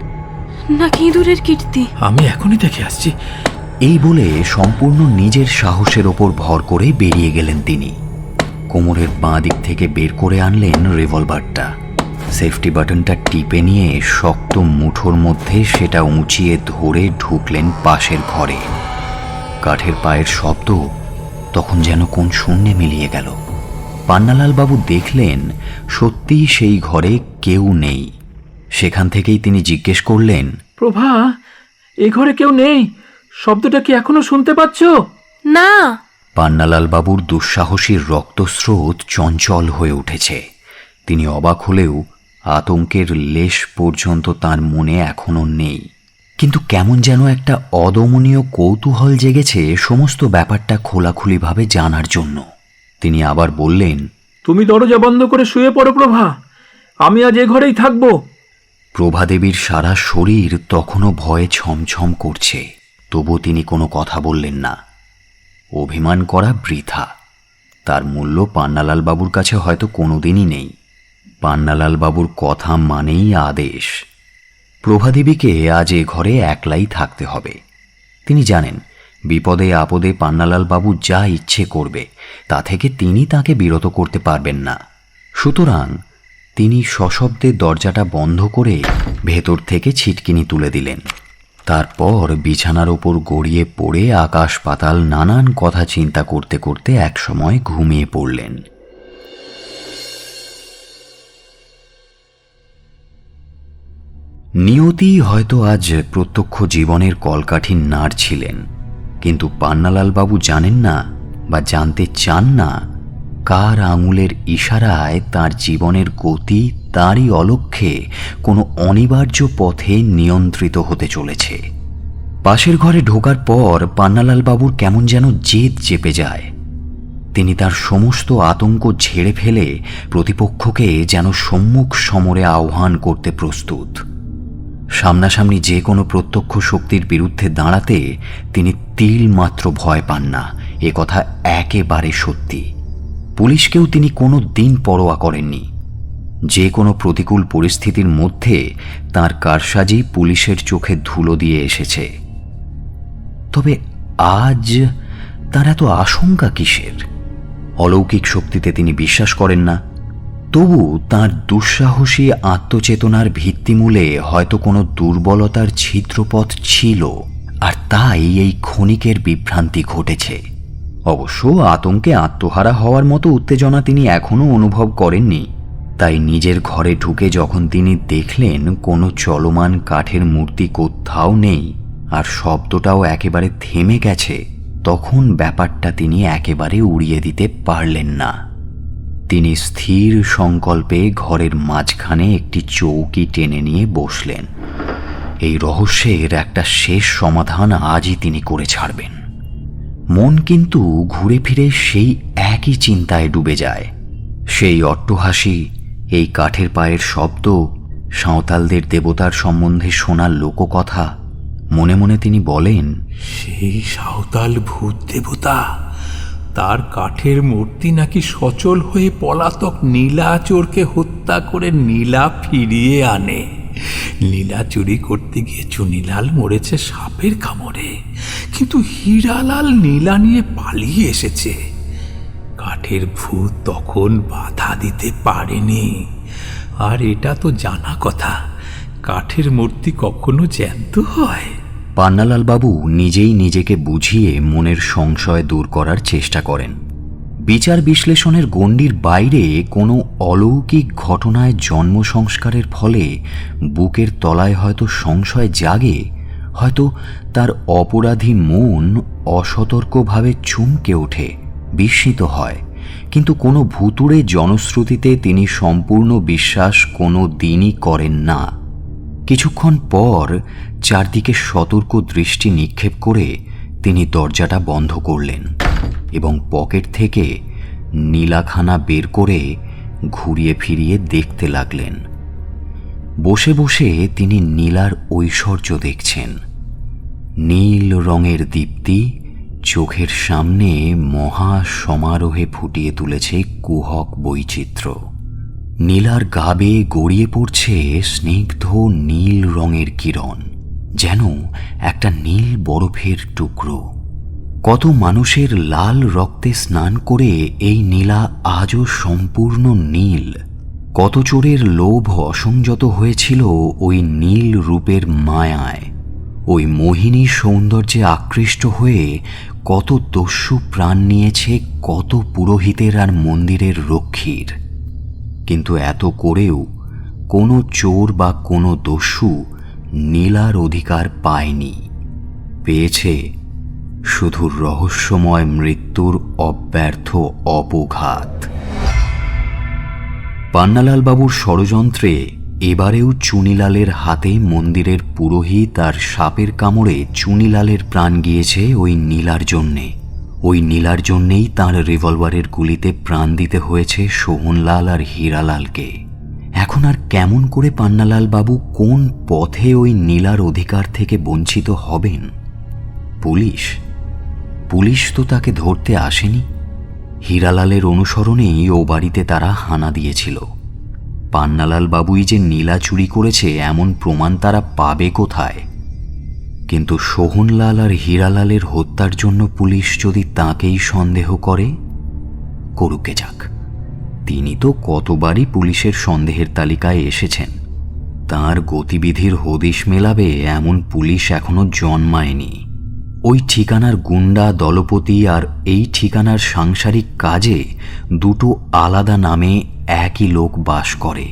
নাকি ইঁদুরের কীর্তি?
আমি এখনই দেখে আসছি।
এই বলে সম্পূর্ণ নিজের সাহসের ওপর ভর করে বেরিয়ে গেলেন তিনি। কোমরের বাঁ দিক থেকে বের করে আনলেন রিভলভারটা। সেফটি বাটনটা টিপে নিয়ে শক্ত মুঠোর মধ্যে সেটা উঁচিয়ে ধরে ঢুকলেন পাশের ঘরে। কাঠের পায়ের শব্দ তখন যেন কোন শূন্যে মিলিয়ে গেল। পান্নালাল বাবু দেখলেন সত্যিই সেই ঘরে কেউ নেই। সেখান থেকেই তিনি জিজ্ঞেস করলেন,
প্রভা, এ ঘরে কেউ নেই? শব্দটা কি এখনো শুনতে পাচ্ছ?
না।
পান্নালাল বাবুর দুঃসাহসীর রক্তস্রোত চঞ্চল হয়ে উঠেছে। তিনি অবাক হলেও আতঙ্কের লেশ পর্যন্ত তার মনে এখনো নেই। কিন্তু কেমন যেন একটা অদমনীয় কৌতূহল জেগেছে সমস্ত ব্যাপারটা খোলাখুলিভাবে জানার জন্য। তিনি আবার বললেন,
তুমি দরজা বন্ধ করে শুয়ে পড়ো প্রভা, আমি আজ এ ঘরেই থাকবো।
প্রভাদেবীর সারা শরীর তখনও ভয়ে ছমছম করছে, তবু তিনি কোনো কথা বললেন না। অভিমান করা বৃথা। তার মূল্য পান্নালাল বাবুর কাছে হয়তো কোনোদিনই নেই। পান্নালাল বাবুর কথা মানেই আদেশ। প্রভাদেবীকে আজ এ ঘরে একলাই থাকতে হবে। তিনি জানেন বিপদে আপদে পান্নালাল বাবু যা ইচ্ছে করবে তা থেকে তিনি তাকে বিরত করতে পারবেন না। সুতরাং তিনি সশব্দে দরজাটা বন্ধ করে ভেতর থেকে ছিটকিনি তুলে দিলেন। তারপর বিছানার ওপর গড়িয়ে পড়ে আকাশ পাতাল নানান কথা চিন্তা করতে করতে একসময় ঘুমিয়ে পড়লেন। নিয়তি হয়তো আজ প্রত্যক্ষ জীবনের কলকাঠির নাড় ছিলেন, কিন্তু পান্নালাল বাবু জানেন না বা জানতে চান না কার আঙুলের ইশারায় তার জীবনের গতি তারই অলক্ষ্যে কোনো অনিবার্য পথে নিয়ন্ত্রিত হতে চলেছে। পাশের ঘরে ঢোকার পর পান্নালাল বাবুর কেমন যেন জেদ চেপে যায়। তিনি তার সমস্ত আতঙ্ক ঝেড়ে ফেলে প্রতিপক্ষকে যেন সম্মুখ সমরে আহ্বান করতে প্রস্তুত। সামনাসামনি যে কোনো প্রত্যক্ষ শক্তির বিরুদ্ধে দাঁড়াতে তিনি তিল মাত্র ভয় পান না, এ কথা একেবারে সত্যি। পুলিশকেও তিনি কোনো দিন পরোয়া করেননি। যে কোনো প্রতিকূল পরিস্থিতির মধ্যে তার কারসাজি পুলিশের চোখে ধুলো দিয়ে এসেছে। তবে আজ তার এত আশঙ্কা কিসের? অলৌকিক শক্তিতে তিনি বিশ্বাস করেন না। তবু তাঁর দুঃসাহসী আত্মচেতনার ভিত্তিমূলে হয়তো কোনো দুর্বলতার ছিদ্রপথ ছিল, আর তাই এই ক্ষণিকের বিভ্রান্তি ঘটেছে। অবশ্য আতঙ্কে আত্মহারা হওয়ার মতো উত্তেজনা তিনি এখনও অনুভব করেননি। তাই নিজের ঘরে ঢুকে যখন তিনি দেখলেন কোনো চলমান কাঠের মূর্তি কোথাও নেই আর শব্দটাও একেবারে থেমে গেছে, তখন ব্যাপারটা তিনি একেবারে উড়িয়ে দিতে পারলেন না। তিনি স্থির সংকল্পে ঘরের মাঝখানে একটি চৌকি টেনে নিয়ে বসলেন। এই রহস্যের একটা শেষ সমাধান আজই তিনি করে ছাড়বেন। মন কিন্তু ঘুরে ফিরে সেই একই চিন্তায় ডুবে যায়। সেই অট্টহাসি, এই কাঠের পায়ের শব্দ, সাঁওতালদের দেবতার সম্বন্ধে শোনা লোককথা। মনে মনে তিনি বলেন,
সেই সাঁওতাল ভূত দেবতা, তার কাঠের মূর্তি নাকি সচল হয়ে পলাতক নীলাচোরকে হত্যা করে নীলা ফিরিয়ে আনে। নীলা চুরি করতে গিয়ে চুনিলাল মরেছে সাপের কামড়ে, কিন্তু হীরালাল নীলা নিয়ে পালিয়ে এসেছে। কাঠের ভূত তখন বাধা দিতে পারেনি। আর এটা তো জানা কথা, কাঠের মূর্তি কখনো জ্যান্ত হয়?
পান্নালাল বাবু নিজেই নিজেকে বুঝিয়ে মনের সংশয় দূর করার চেষ্টা করেন। বিচার বিশ্লেষণের গণ্ডির বাইরে কোনো অলৌকিক ঘটনায় জন্ম সংস্কারের ফলে বুকের তলায় হয়তো সংশয় জাগে, হয়তো তার অপরাধী মন অসতর্কভাবে চমকে ওঠে, বিস্মিত হয়। কিন্তু কোনো ভুতুড়ে জনশ্রুতিতে তিনি সম্পূর্ণ বিশ্বাস কোনো দিনই করেন না। কিছুক্ষণ পর চারদিকে সতর্ক দৃষ্টি নিক্ষেপ করে তিনি দরজাটা বন্ধ করলেন এবং পকেট থেকে নীলাখানা বের করে ঘুরিয়ে ফিরিয়ে দেখতে লাগলেন। বসে বসে তিনি নীলার ঐশ্বর্য দেখছেন। নীল রঙের দীপ্তি চোখের সামনে মহা সমারোহে ফুটিয়ে তুলেছে কুহক বৈচিত্র্য। নীলার গা বেয়ে গড়িয়ে পড়ছে স্নিগ্ধ নীল রঙের কিরণ, যেন একটা নীল বরফের টুকরো। কত মানুষের লাল রক্তে স্নান করে এই নীলা আজও সম্পূর্ণ নীল। কত চোরের লোভ অসংযত হয়েছিল ওই নীল রূপের মায়ায়। ওই মোহিনী সৌন্দর্যে আকৃষ্ট হয়ে কত দস্যু প্রাণ নিয়েছে কত পুরোহিতের আর মন্দিরের রক্ষীর। কিন্তু এত করেও কোনো চোর বা কোনো দস্যু নীলার অধিকার পায়নি। পেয়েছে শুধু রহস্যময় মৃত্যুর অব্যর্থ অপঘাত। পান্নালাল বাবুর ষড়যন্ত্রে এবারেও চুনিলালের হাতে মন্দিরের পুরোহিত আর সাপের কামড়ে চুনিলালের প্রাণ গিয়েছে ওই নীলার জন্যে। ওই নীলার জন্যেই তাঁর রিভলভারের গুলিতে প্রাণ দিতে হয়েছে সোহনলাল আর হীরালালকে। এখন আর কেমন করে পান্নালাল বাবু কোন পথে ওই নীলার অধিকার থেকে বঞ্চিত হবেন? পুলিশ তো তাকে ধরতে আসেনি। হীরালালের অনুসরণেই ও বাড়িতে তারা হানা দিয়েছিল। পান্নালাল বাবুই যে নীলা চুরি করেছে এমন প্রমাণ তারা পাবে কোথায়? কিন্তু সোহনলাল আর হীরালালের হত্যার জন্য পুলিশ যদি তাঁকেই সন্দেহ করে, করুকে যাক। তিনি তো কতবারই পুলিশের সন্দেহের তালিকায় এসেছেন। তাঁর গতিবিধির হদিশ মেলাবে এমন পুলিশ এখনো জন্মায়নি। ওই ঠিকানার গুন্ডা দলপতি আর এই ঠিকানার সাংসারিক কাজে দুটো আলাদা নামে একই লোক বাস করে,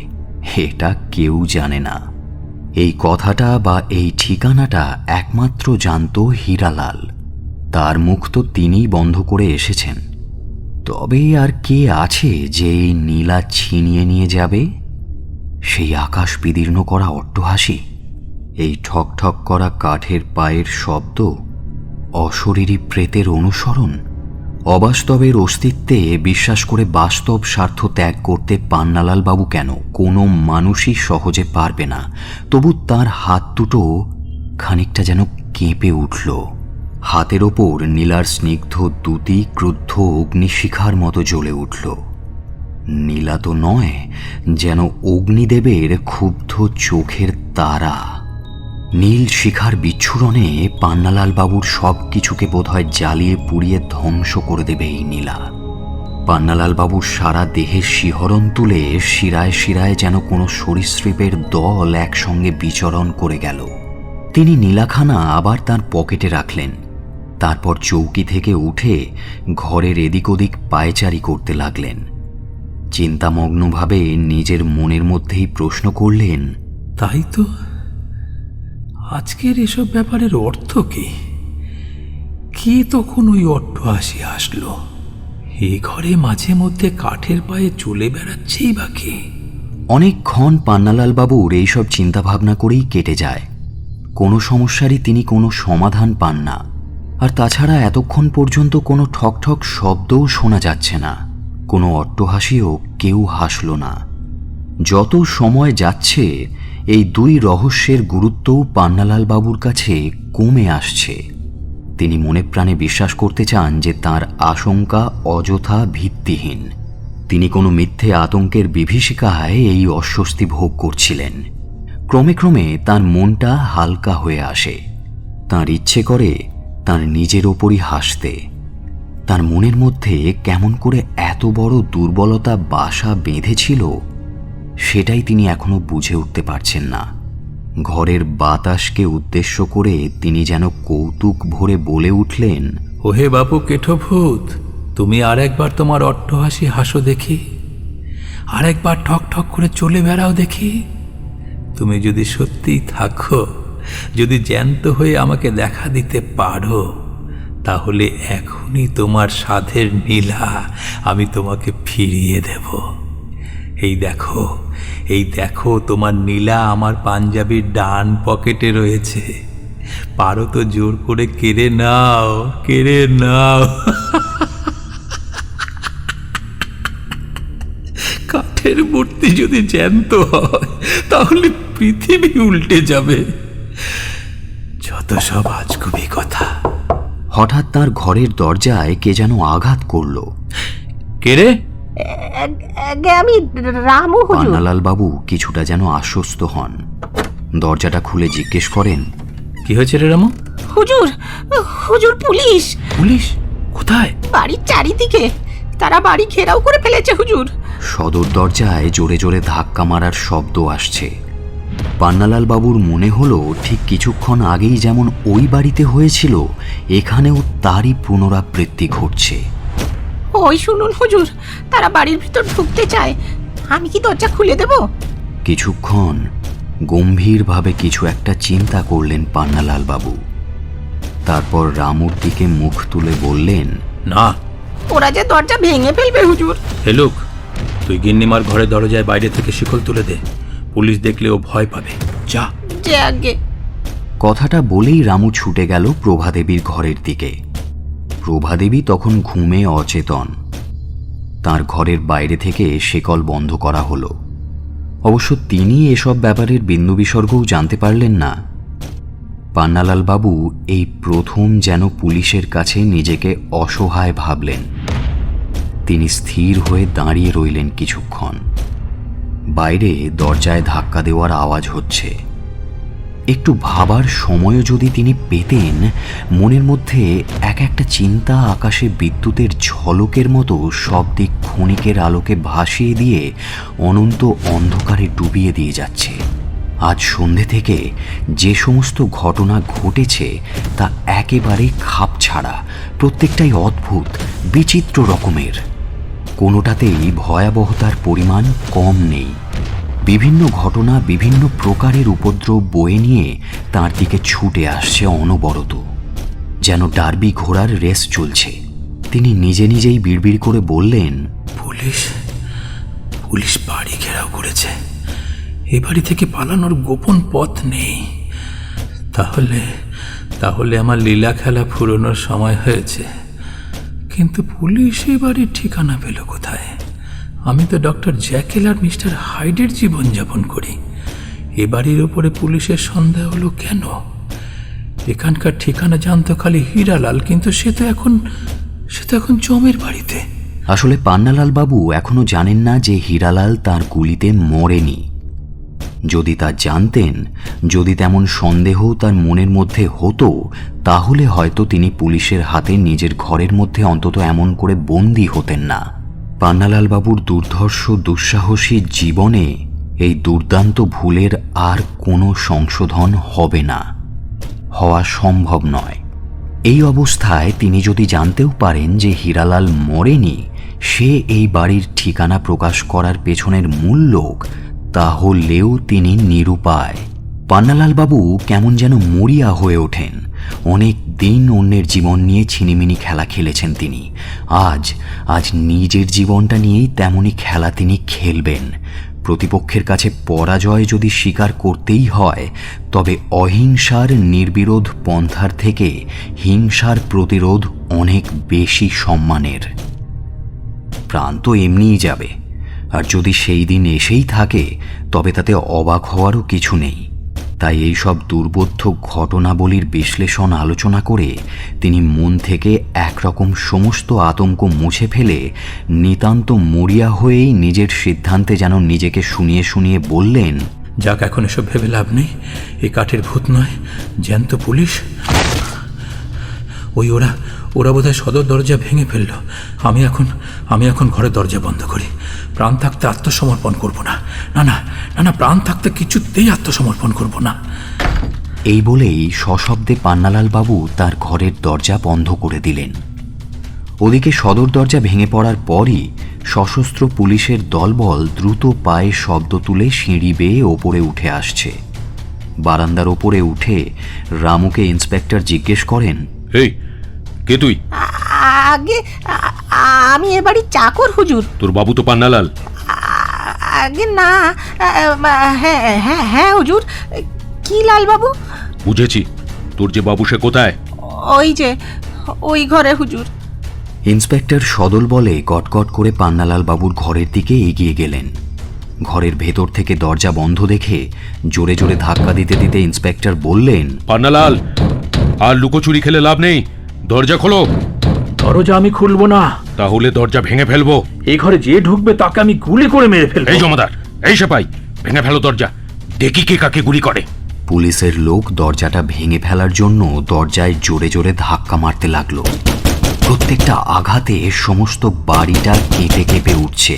এটা কেউ জানে না। এই কথাটা বা এই ঠিকানাটা একমাত্র জানত হীরালাল। তার মুখ তো তিনিই বন্ধ করে এসেছেন। তবে আর কে আছে যে এই নীলা ছিনিয়ে নিয়ে যাবে? সেই আকাশ বিদীর্ণ করা অট্টহাসি, এই ঠক ঠক করা কাঠের পায়ের শব্দ, অশরীরী প্রেতের অনুসরণ। অবাস্তবের অস্তিত্বে বিশ্বাস করে বাস্তব স্বার্থ ত্যাগ করতে পান্নালাল বাবু কেন? কোনো মানুষই সহজে পারবে না। তবু তার হাত দুটো খানিকটা যেন কেঁপে উঠল। হাতের ওপর নীলার স্নিগ্ধ দ্যুতি ক্রুদ্ধ অগ্নিশিখার মতো জ্বলে উঠল। নীলা তো নয়, যেন অগ্নিদেবের ক্ষুব্ধ চোখের তারা। নীল শিখার বিচ্ছুরণে পান্নালাল বাবুর সব কিছুকে বোধহয় জ্বালিয়ে পুড়িয়ে ধ্বংস করে দেবে এই নীলা। পান্নালাল বাবুর সারা দেহের শিহরণ তুলে শিরায় শিরায় যেন কোনো সরীসৃপের দল একসঙ্গে বিচরণ করে গেল। তিনি নীলাখানা আবার তার পকেটে রাখলেন। তারপর চৌকি থেকে উঠে ঘরের এদিক ওদিক পায়চারি করতে লাগলেন। চিন্তামগ্নভাবে নিজের মনের মধ্যেই প্রশ্ন করলেন,
তাই তো, আজকের এসব ব্যাপারের অর্থ কি? কে তখন ওই অট্টহাসি আসলো? এই ঘরে মাঝে মধ্যে কাঠের পায়ে চলে বেড়াচ্ছেই বা কে?
অনেকক্ষণ পান্নালাল বাবুর এইসব চিন্তাভাবনা করেই কেটে যায়। কোনো সমস্যারই তিনি কোনো সমাধান পান না। আর তাছাড়া এতক্ষণ পর্যন্ত কোনো ঠকঠক শব্দও শোনা যাচ্ছে না, কোনো অট্টহাসিও কেউ হাসল না। যত সময় যাচ্ছে এই দুই রহস্যের গুরুত্বও পান্নালাল বাবুর কাছে কমে আসছে। তিনি মনে প্রাণে বিশ্বাস করতে চান যে তার আশঙ্কা অযথা ভিত্তিহীন। তিনি কোনো মিথ্যে আতঙ্কের বিভীষিকায় এই অস্বস্তি ভোগ করছিলেন। ক্রমে ক্রমে তার মনটা হালকা হয়ে আসে। তার ইচ্ছে করে তার নিজের ওপরই হাসতে। তার মনের মধ্যে কেমন করে এত বড় দুর্বলতা বাসা বেঁধেছিল সেটাই তিনি এখনো বুঝে উঠতে পারছেন না। ঘরের বাতাসকে উদ্দেশ্য করে তিনি যেন কৌতুক ভরে বলে উঠলেন,
ওহে বাপু কেঠভূত, তুমি আর একবার তোমার অট্টহাসি হাসো দেখি, আর একবার ঠক ঠক করে চলে বেড়াও দেখি। তুমি যদি সত্যিই থাকো, যদি জ্যান্ত হয়ে আমাকে দেখা দিতে পারো, তাহলে এখনই তোমার সাধের নীলা আমি তোমাকে ফিরিয়ে দেব। এই দেখো তোমার নীলা আমার পাঞ্জাবির ডান পকেটে রয়েছে। পারো তো জোর করে কেড়ে নাও। কাঠের মূর্তি যদি জ্যান্ত হয় তাহলে পৃথিবী উল্টে যাবে। যত সব আজগুবি কথা।
হঠাৎ তার ঘরের দরজায় কে যেন আঘাত করল।
কে রে?
আমি রামু হুজুর।
পান্নালাল বাবু কিছুটা যেন আশ্বস্ত হন। দরজাটা খুলে জিজ্ঞেস করেন,
কি হয়েছে রে রামু?
হুজুর পুলিশ।
পুলিশ? কোথায়?
বাড়ির চারিদিকে, তারা বাড়ি ঘেরাও করে ফেলেছে হুজুর।
সদর দরজায় জোরে জোরে ধাক্কা মারার শব্দ আসছে। পান্নালাল বাবুর মনে হলো ঠিক কিছুক্ষণ আগেই যেমন ওই বাড়িতে হয়েছিল, এখানেও তারই পুনরাবৃত্তি ঘটছে।
ওই শুনুন হুজুর, তারা বাড়ির ভিতর ঢুকতে চায়। আমি কি দরজা খুলে দেব?
কিছুক্ষণ গম্ভীরভাবে কিছু একটা চিন্তা করলেন পান্নালাল বাবু। তারপর রামুর দিকে মুখ তুলে বললেন,
না,
ওরা যে দরজা ভেঙে ফেলবে হুজুর।
হেলুক, তুই গিন্নিমার ঘরে দরজায় বাইরে থেকে শিকল তুলে দে। পুলিশ দেখলে ও ভয় পাবে। যা।
যে আগে।
কথাটা বলেই রামু ছুটে গেল প্রভাদেবীর ঘরের দিকে। প্রভাদেবী তখন ঘুমে অচেতন। তার ঘরের বাইরে থেকে শেকল বন্ধ করা হলো। অবশ্য তিনি এসব ব্যাপারের বিন্দু বিসর্গও জানতে পারলেন না। পান্নালাল বাবু এই প্রথম যেন পুলিশের কাছে নিজেকে অসহায় ভাবলেন। তিনি স্থির হয়ে দাঁড়িয়ে রইলেন কিছুক্ষণ। বাইরে দরজায় ধাক্কা দেওয়ার আওয়াজ হচ্ছে। একটু ভাবার সময়ও যদি তিনি পেতেন, মনের মধ্যে এক একটা চিন্তা আকাশে বিদ্যুতের ঝলকের মতো সব দিক ক্ষণিকের আলোকে ভাসিয়ে দিয়ে অনন্ত অন্ধকারে ডুবিয়ে দিয়ে যাচ্ছে। আজ সন্ধে থেকে যে সমস্ত ঘটনা ঘটেছে তা একেবারে খাপছাড়া, প্রত্যেকটাই অদ্ভুত, বিচিত্র রকমের। কোনোটাতেই ভয়াবহতার পরিমাণ কম নেই। বিভিন্ন ঘটনা বিভিন্ন প্রকারের উপদ্রব বয়ে নিয়ে তার দিকে ছুটে আসছে অনবরত, যেন ডার্বি ঘোড়ার রেস চলছে। তিনি নিজে নিজেই বিড়বিড় করে বললেন,
পুলিশ বাড়ি ঘেরাও করেছে। এ বাড়ি থেকে পালানোর গোপন পথ নেই। তাহলে আমার লীলা খেলা ফুরোনোর সময় হয়েছে। কিন্তু পুলিশ এ বাড়ির ঠিকানা পেল কোথায়? আমি তো ডক্টর জ্যাকেল আর মিস্টার হাইডের জীবনযাপন করি। এ বাড়ির ওপরে পুলিশের সন্দেহ হলো কেন? এখানকার ঠিকানা জানতো খালি হীরালাল, কিন্তু সে তো এখন জমের বাড়িতে।
আসলে পান্নালাল বাবু এখনো জানেন না যে হীরালাল তার গুলিতে মরেনি। যদি তা জানতেন, যদি তেমন সন্দেহ তার মনের মধ্যে হতো, তাহলে হয়তো তিনি পুলিশের হাতে নিজের ঘরের মধ্যে অন্তত এমন করে বন্দী হতেন না। পান্নালাল বাবুর দুর্ধর্ষ দুঃসাহসী জীবনে এই দুর্দান্ত ভুলের আর কোনো সংশোধন হবে না, হওয়া সম্ভব নয়। এই অবস্থায় তিনি যদি জানতেও পারেন যে হীরালাল মরেনি, সে এই বাড়ির ঠিকানা প্রকাশ করার পেছনের মূল লোক, তাহলেও তিনি নিরুপায়। পান্নালাল বাবু কেমন যেন মরিয়া হয়ে ওঠেন। অনেক দিন অন্যের জীবন নিয়ে ছিনিমিনি খেলা খেলেছেন তিনি। আজ নিজের জীবনটা নিয়েই তেমনই খেলা তিনি খেলবেন। প্রতিপক্ষের কাছে পরাজয় যদি স্বীকার করতেই হয়, তবে অহিংসার নির্বিরোধ পন্থার থেকে হিংসার প্রতিরোধ অনেক বেশি সম্মানের। প্রাণ তো এমনিই যাবে, আর যদি সেই দিন এসেই থাকে তবে তাতে অবাক হওয়ারও কিছু নেই। তাই এই সব দুর্বোধ্য ঘটনাবলীর বিশ্লেষণ আলোচনা করে তিনি মন থেকে একরকম সমস্ত আতঙ্ক মুছে ফেলে নিতান্ত মরিয়া হয়েই নিজের সিদ্ধান্তে যেন নিজেকে শুনিয়ে শুনিয়ে বললেন,
যাক, এখন এসব ভেবে লাভ নেই। এ কাঠের ভূত নয়, জ্যান্ত পুলিশ। ওরা বোধহয় সদর দরজা ভেঙে ফেলল। আমি এখন ঘরের দরজা বন্ধ করি। প্রাণ থাকতে আত্মসমর্পণ করব না। না, প্রাণ থাকতে কিছুতেই আত্মসমর্পণ করব না।
এই বলেই সশব্দে পান্নালাল বাবু তার ঘরের দরজা বন্ধ করে দিলেন। ওদিকে সদর দরজা ভেঙে পড়ার পরই সশস্ত্র পুলিশের দলবল দ্রুত পায়ে শব্দ তুলে সিঁড়ি বেয়ে ওপরে উঠে আসছে। বারান্দার ওপরে উঠে রামুকে ইন্সপেক্টর জিজ্ঞেস করেন,
এই কে তুই?
আগে আমি এ বাড়ির চাকর হুজুর।
তোর বাবু তো পান্নালাল।
আগে না, হ্যাঁ হুজুর। কি লাল বাবু?
বুঝেছি, তোর যে বাবু সে কোথায়?
ওই যে ওই ঘরে হুজুর।
ইন্সপেক্টর সদল বলে গটগট করে পান্নালাল বাবুর ঘরের দিকে এগিয়ে গেলেন। ঘরের ভেতর থেকে দরজা বন্ধ দেখে জোরে জোরে ধাক্কা দিতে দিতে ইন্সপেক্টর বললেন,
পান্নালাল, আর লুকোচুরি খেলে লাভ নেই, দরজা খোলো।
দরজা আমি খুলবো না।
তাহলে দরজা ভেঙে ফেলবো।
এই ঘরে যে ঢুকবে তাকে আমি গুলি করে মেরে ফেলবো।
এই জমাদার, এই সেপাই, ভেঙে ফেলো দরজা, দেখি কে কাকে গুলি করে।
পুলিশের লোক দরজাটা ভেঙে ফেলার জন্য দরজায় জোরে জোরে ধাক্কা মারতে লাগলো। প্রত্যেকটা আঘাতে সমস্ত বাড়িটা কেঁপে কেঁপে উঠছে।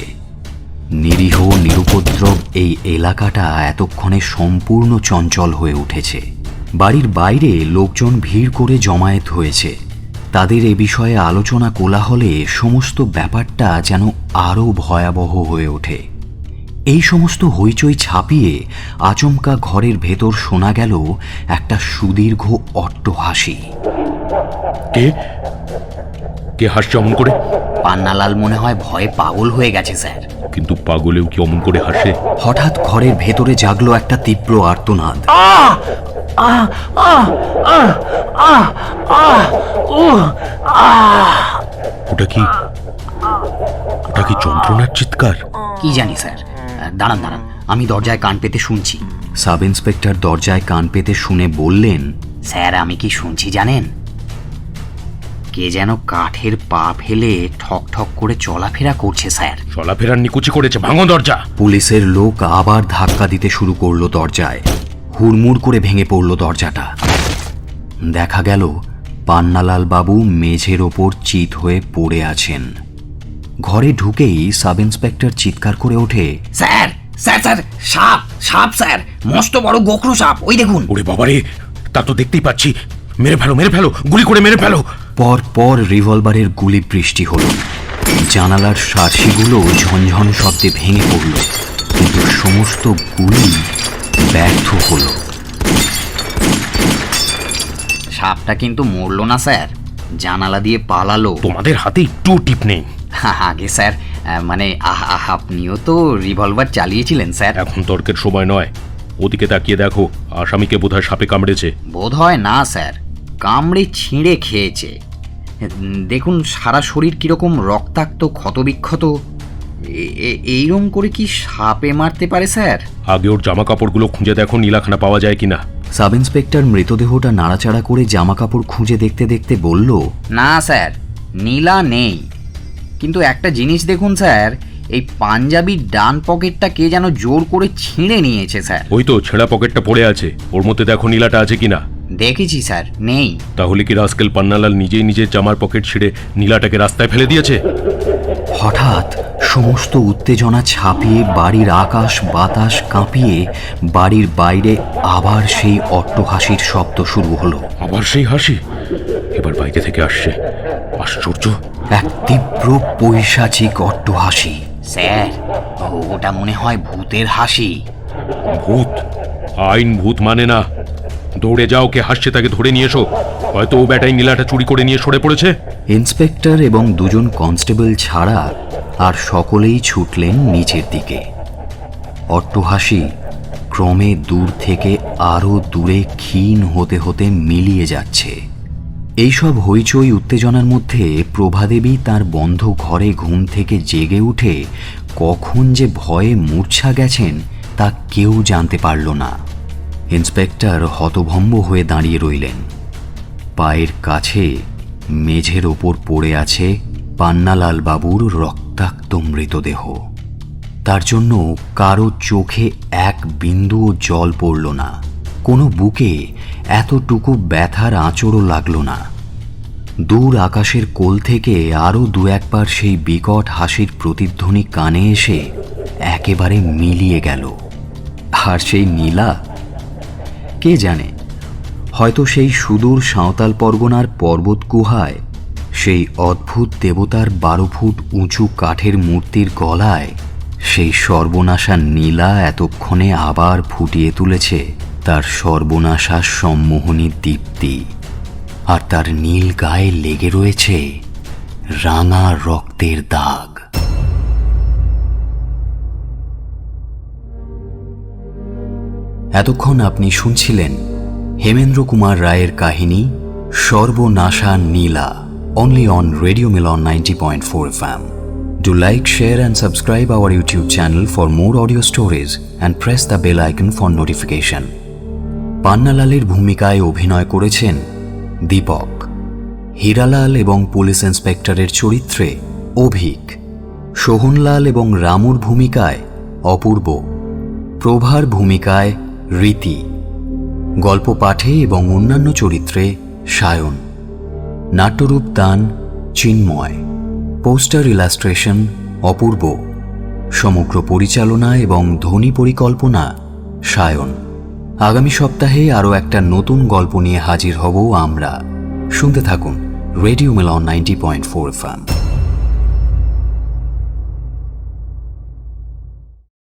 নিরীহ নিরুপদ্রব এই এলাকাটা এতক্ষণে সম্পূর্ণ চঞ্চল হয়ে উঠেছে। বাড়ির বাইরে লোকজন ভিড় করে জমায়েত হয়েছে। তাদের এ বিষয়ে আলোচনা কোলাহলে সমস্ত ব্যাপারটা যেন আরও ভয়াবহ হয়ে ওঠে। এই সমস্ত হইচই ছাপিয়ে আচমকা ঘরের ভেতর শোনা গেল একটা সুদীর্ঘ অট্টহাসি।
কে কে হাসছে অমন করে?
পান্নালাল মনে হয় ভয়ে পাগল হয়ে গেছে স্যার।
কিন্তু পাগলেও কি অমন করে হাসে?
হঠাৎ ঘরের ভেতরে জাগলো একটা তীব্র আর্তনাদ।
ওটা কি যন্ত্রণার চিৎকার?
কি জানি স্যার। দাঁড়ান, আমি দরজায় কান পেতে শুনছি।
সাব ইন্সপেক্টর দরজায় কান পেতে শুনে বললেন,
স্যার, আমি কি শুনছি জানেন? কে যেন কাঠের পা ফেলে ঠক ঠক করে চলাফেরা করছে স্যার।
চলাফেরার নিকুচি করেছে, ভাঙো দরজা।
পুলিশের লোক আবার ধাক্কা দিতে শুরু করলো দরজায়। হুড়মুড় করে ভেঙে পড়ল দরজাটা। দেখা গেল পান্নালাল বাবু মেঝের ওপর চিত হয়ে পড়ে আছেন। ঘরে ঢুকেই সাব ইন্সপেক্টর চিৎকার করে ওঠে,
স্যার স্যার স্যার, সাপ স্যার, মস্ত বড় গোখরো সাপ, ওই দেখুন।
ওরে বাবারে, তা তো দেখতেই পাচ্ছি। মেরে ফেলো, গুলি করে মেরে ফেলো।
পর পর রিভলভারের গুলি বৃষ্টি হলো। জানালার সার্সিগুলো ঝনঝন শব্দে ভেঙে পড়ল, কিন্তু সমস্ত গুলি ব্যর্থ হলো।
সাপটা কিন্তু মরল না স্যার, জানালা দিয়ে পালালো।
তোমাদের হাতে একটু টিপ নেই।
আগে স্যার, মানে আপনিও তো রিভলভার চালিয়েছিলেন স্যার।
এখন তর্কের সময় নয়, ওদিকে তাকিয়ে দেখো, আসামিকে বোধহয় সাপে কামড়েছে।
বোধ হয় না স্যার, কামড়ে ছিঁড়ে খেয়েছে। দেখুন সারা শরীর কিরকম রক্তাক্ত, ক্ষতবিক্ষত। এইরকম করে কি সাপে মারতে পারে স্যার?
আগে ওর জামা কাপড়গুলো খুঁজে দেখো, নীলাখানা পাওয়া যায় কিনা।
সাব ইন্সপেক্টর মৃতদেহটা নাড়াচাড়া করে জামা কাপড় খুঁজে দেখতে দেখতে বলল,
না স্যার, নীলা নেই। কিন্তু একটা জিনিস দেখুন স্যার, এই পাঞ্জাবির ডান পকেটটা কে যেন জোর করে ছিঁড়ে নিয়েছে স্যার।
ওই তো ছেঁড়া পকেটটা পড়ে আছে, ওর মধ্যে দেখো নীলাটা আছে কিনা।
দেখেছি স্যার, নেই।
তাহলে কি রাস্কেল পান্নালাল নিজেই নিজের জামার পকেট ছিঁড়ে নীলাটাকে রাস্তায় ফেলে দিয়েছে?
হঠাৎ সমস্ত উত্তেজনা ছাপিয়ে বাড়ির আকাশ বাতাস কাঁপিয়ে বাড়ির বাইরে আবার সেই অট্টহাসির শব্দ শুরু হলো।
আবার সেই হাসি, এবার বাইরে থেকে আসছে। আশ্চর্য!
এক তীব্র পৈশাচিক অট্টহাসি।
স্যার, ওটা মনে হয় ভূতের হাসি।
ভূত? আইন ভূত মানে না। দৌড়ে যাও, কে হাসছে তাকে ধরে নিয়ে এসো। হয়তো ও ব্যাটাই নীলাটা চুরি করে নিয়ে সরে পড়েছে।
ইন্সপেক্টর এবং দুজন কনস্টেবল ছাড়া আর সকলেই ছুটলেন নিচের দিকে। অট্টহাসি ক্রমে দূর থেকে আরও দূরে ক্ষীণ হতে হতে মিলিয়ে যাচ্ছে। এইসব হইচই উত্তেজনার মধ্যে প্রভাদেবী তার বন্ধ ঘরে ঘুম থেকে জেগে উঠে কখন যে ভয়ে মূর্ছা গেছেন তা কেউ জানতে পারল না। ইন্সপেক্টর হতভম্ব হয়ে দাঁড়িয়ে রইলেন। পায়ের কাছে মেঝের ওপর পড়ে আছে পান্নালাল বাবুর রক্তাক্ত মৃতদেহ। তার জন্য কারো চোখে এক বিন্দুও জল পড়ল না, কোনো বুকে এতটুকু ব্যথার আঁচড়ও লাগল না। দূর আকাশের কোল থেকে আরও দু একবার সেই বিকট হাসির প্রতিধ্বনি কানে এসে একেবারে মিলিয়ে গেল। আর সেই নীলা, কে জানে, হয়তো সেই সুদূর সাঁওতাল পরগনার পর্বত গুহায় সেই অদ্ভুত দেবতার 12 ফুট উঁচু কাঠের মূর্তির গলায় সেই সর্বনাশা নীলা এতক্ষণে আবার ফুটিয়ে তুলেছে তার সর্বনাশা সম্মোহনী দীপ্তি। আর তার নীল গায়ে লেগে রয়েছে রাঙা রক্তের দাগ। এতক্ষণ আপনি শুনছিলেন হেমেন্দ্র কুমার রায়ের কাহিনী সর্বনাশা নীলা, only on Radio Milan 90.4 FM. Do like, share and subscribe our YouTube channel for more audio stories and press the bell icon for notification. পান্নালালের ভূমিকায় অভিনয় করেছেন দীপক, হীরালাল এবং পুলিশ ইন্সপেক্টরের চরিত্রে অভিক, সোহনলাল এবং রামুর ভূমিকায় অপূর্ব, প্রভার ভূমিকায় রীতি, গল্প পাঠে এবং অন্যান্য চরিত্রে সায়ন, নাট্যরূপ দান চিন্ময়, পোস্টার ইলাস্ট্রেশন অপূর্ব, সমগ্র পরিচালনা এবং ধ্বনি পরিকল্পনা সায়ন। আগামী সপ্তাহে আরও একটা নতুন গল্প নিয়ে হাজির হব আমরা। শুনতে থাকুন রেডিও মিলন 90.4 FM।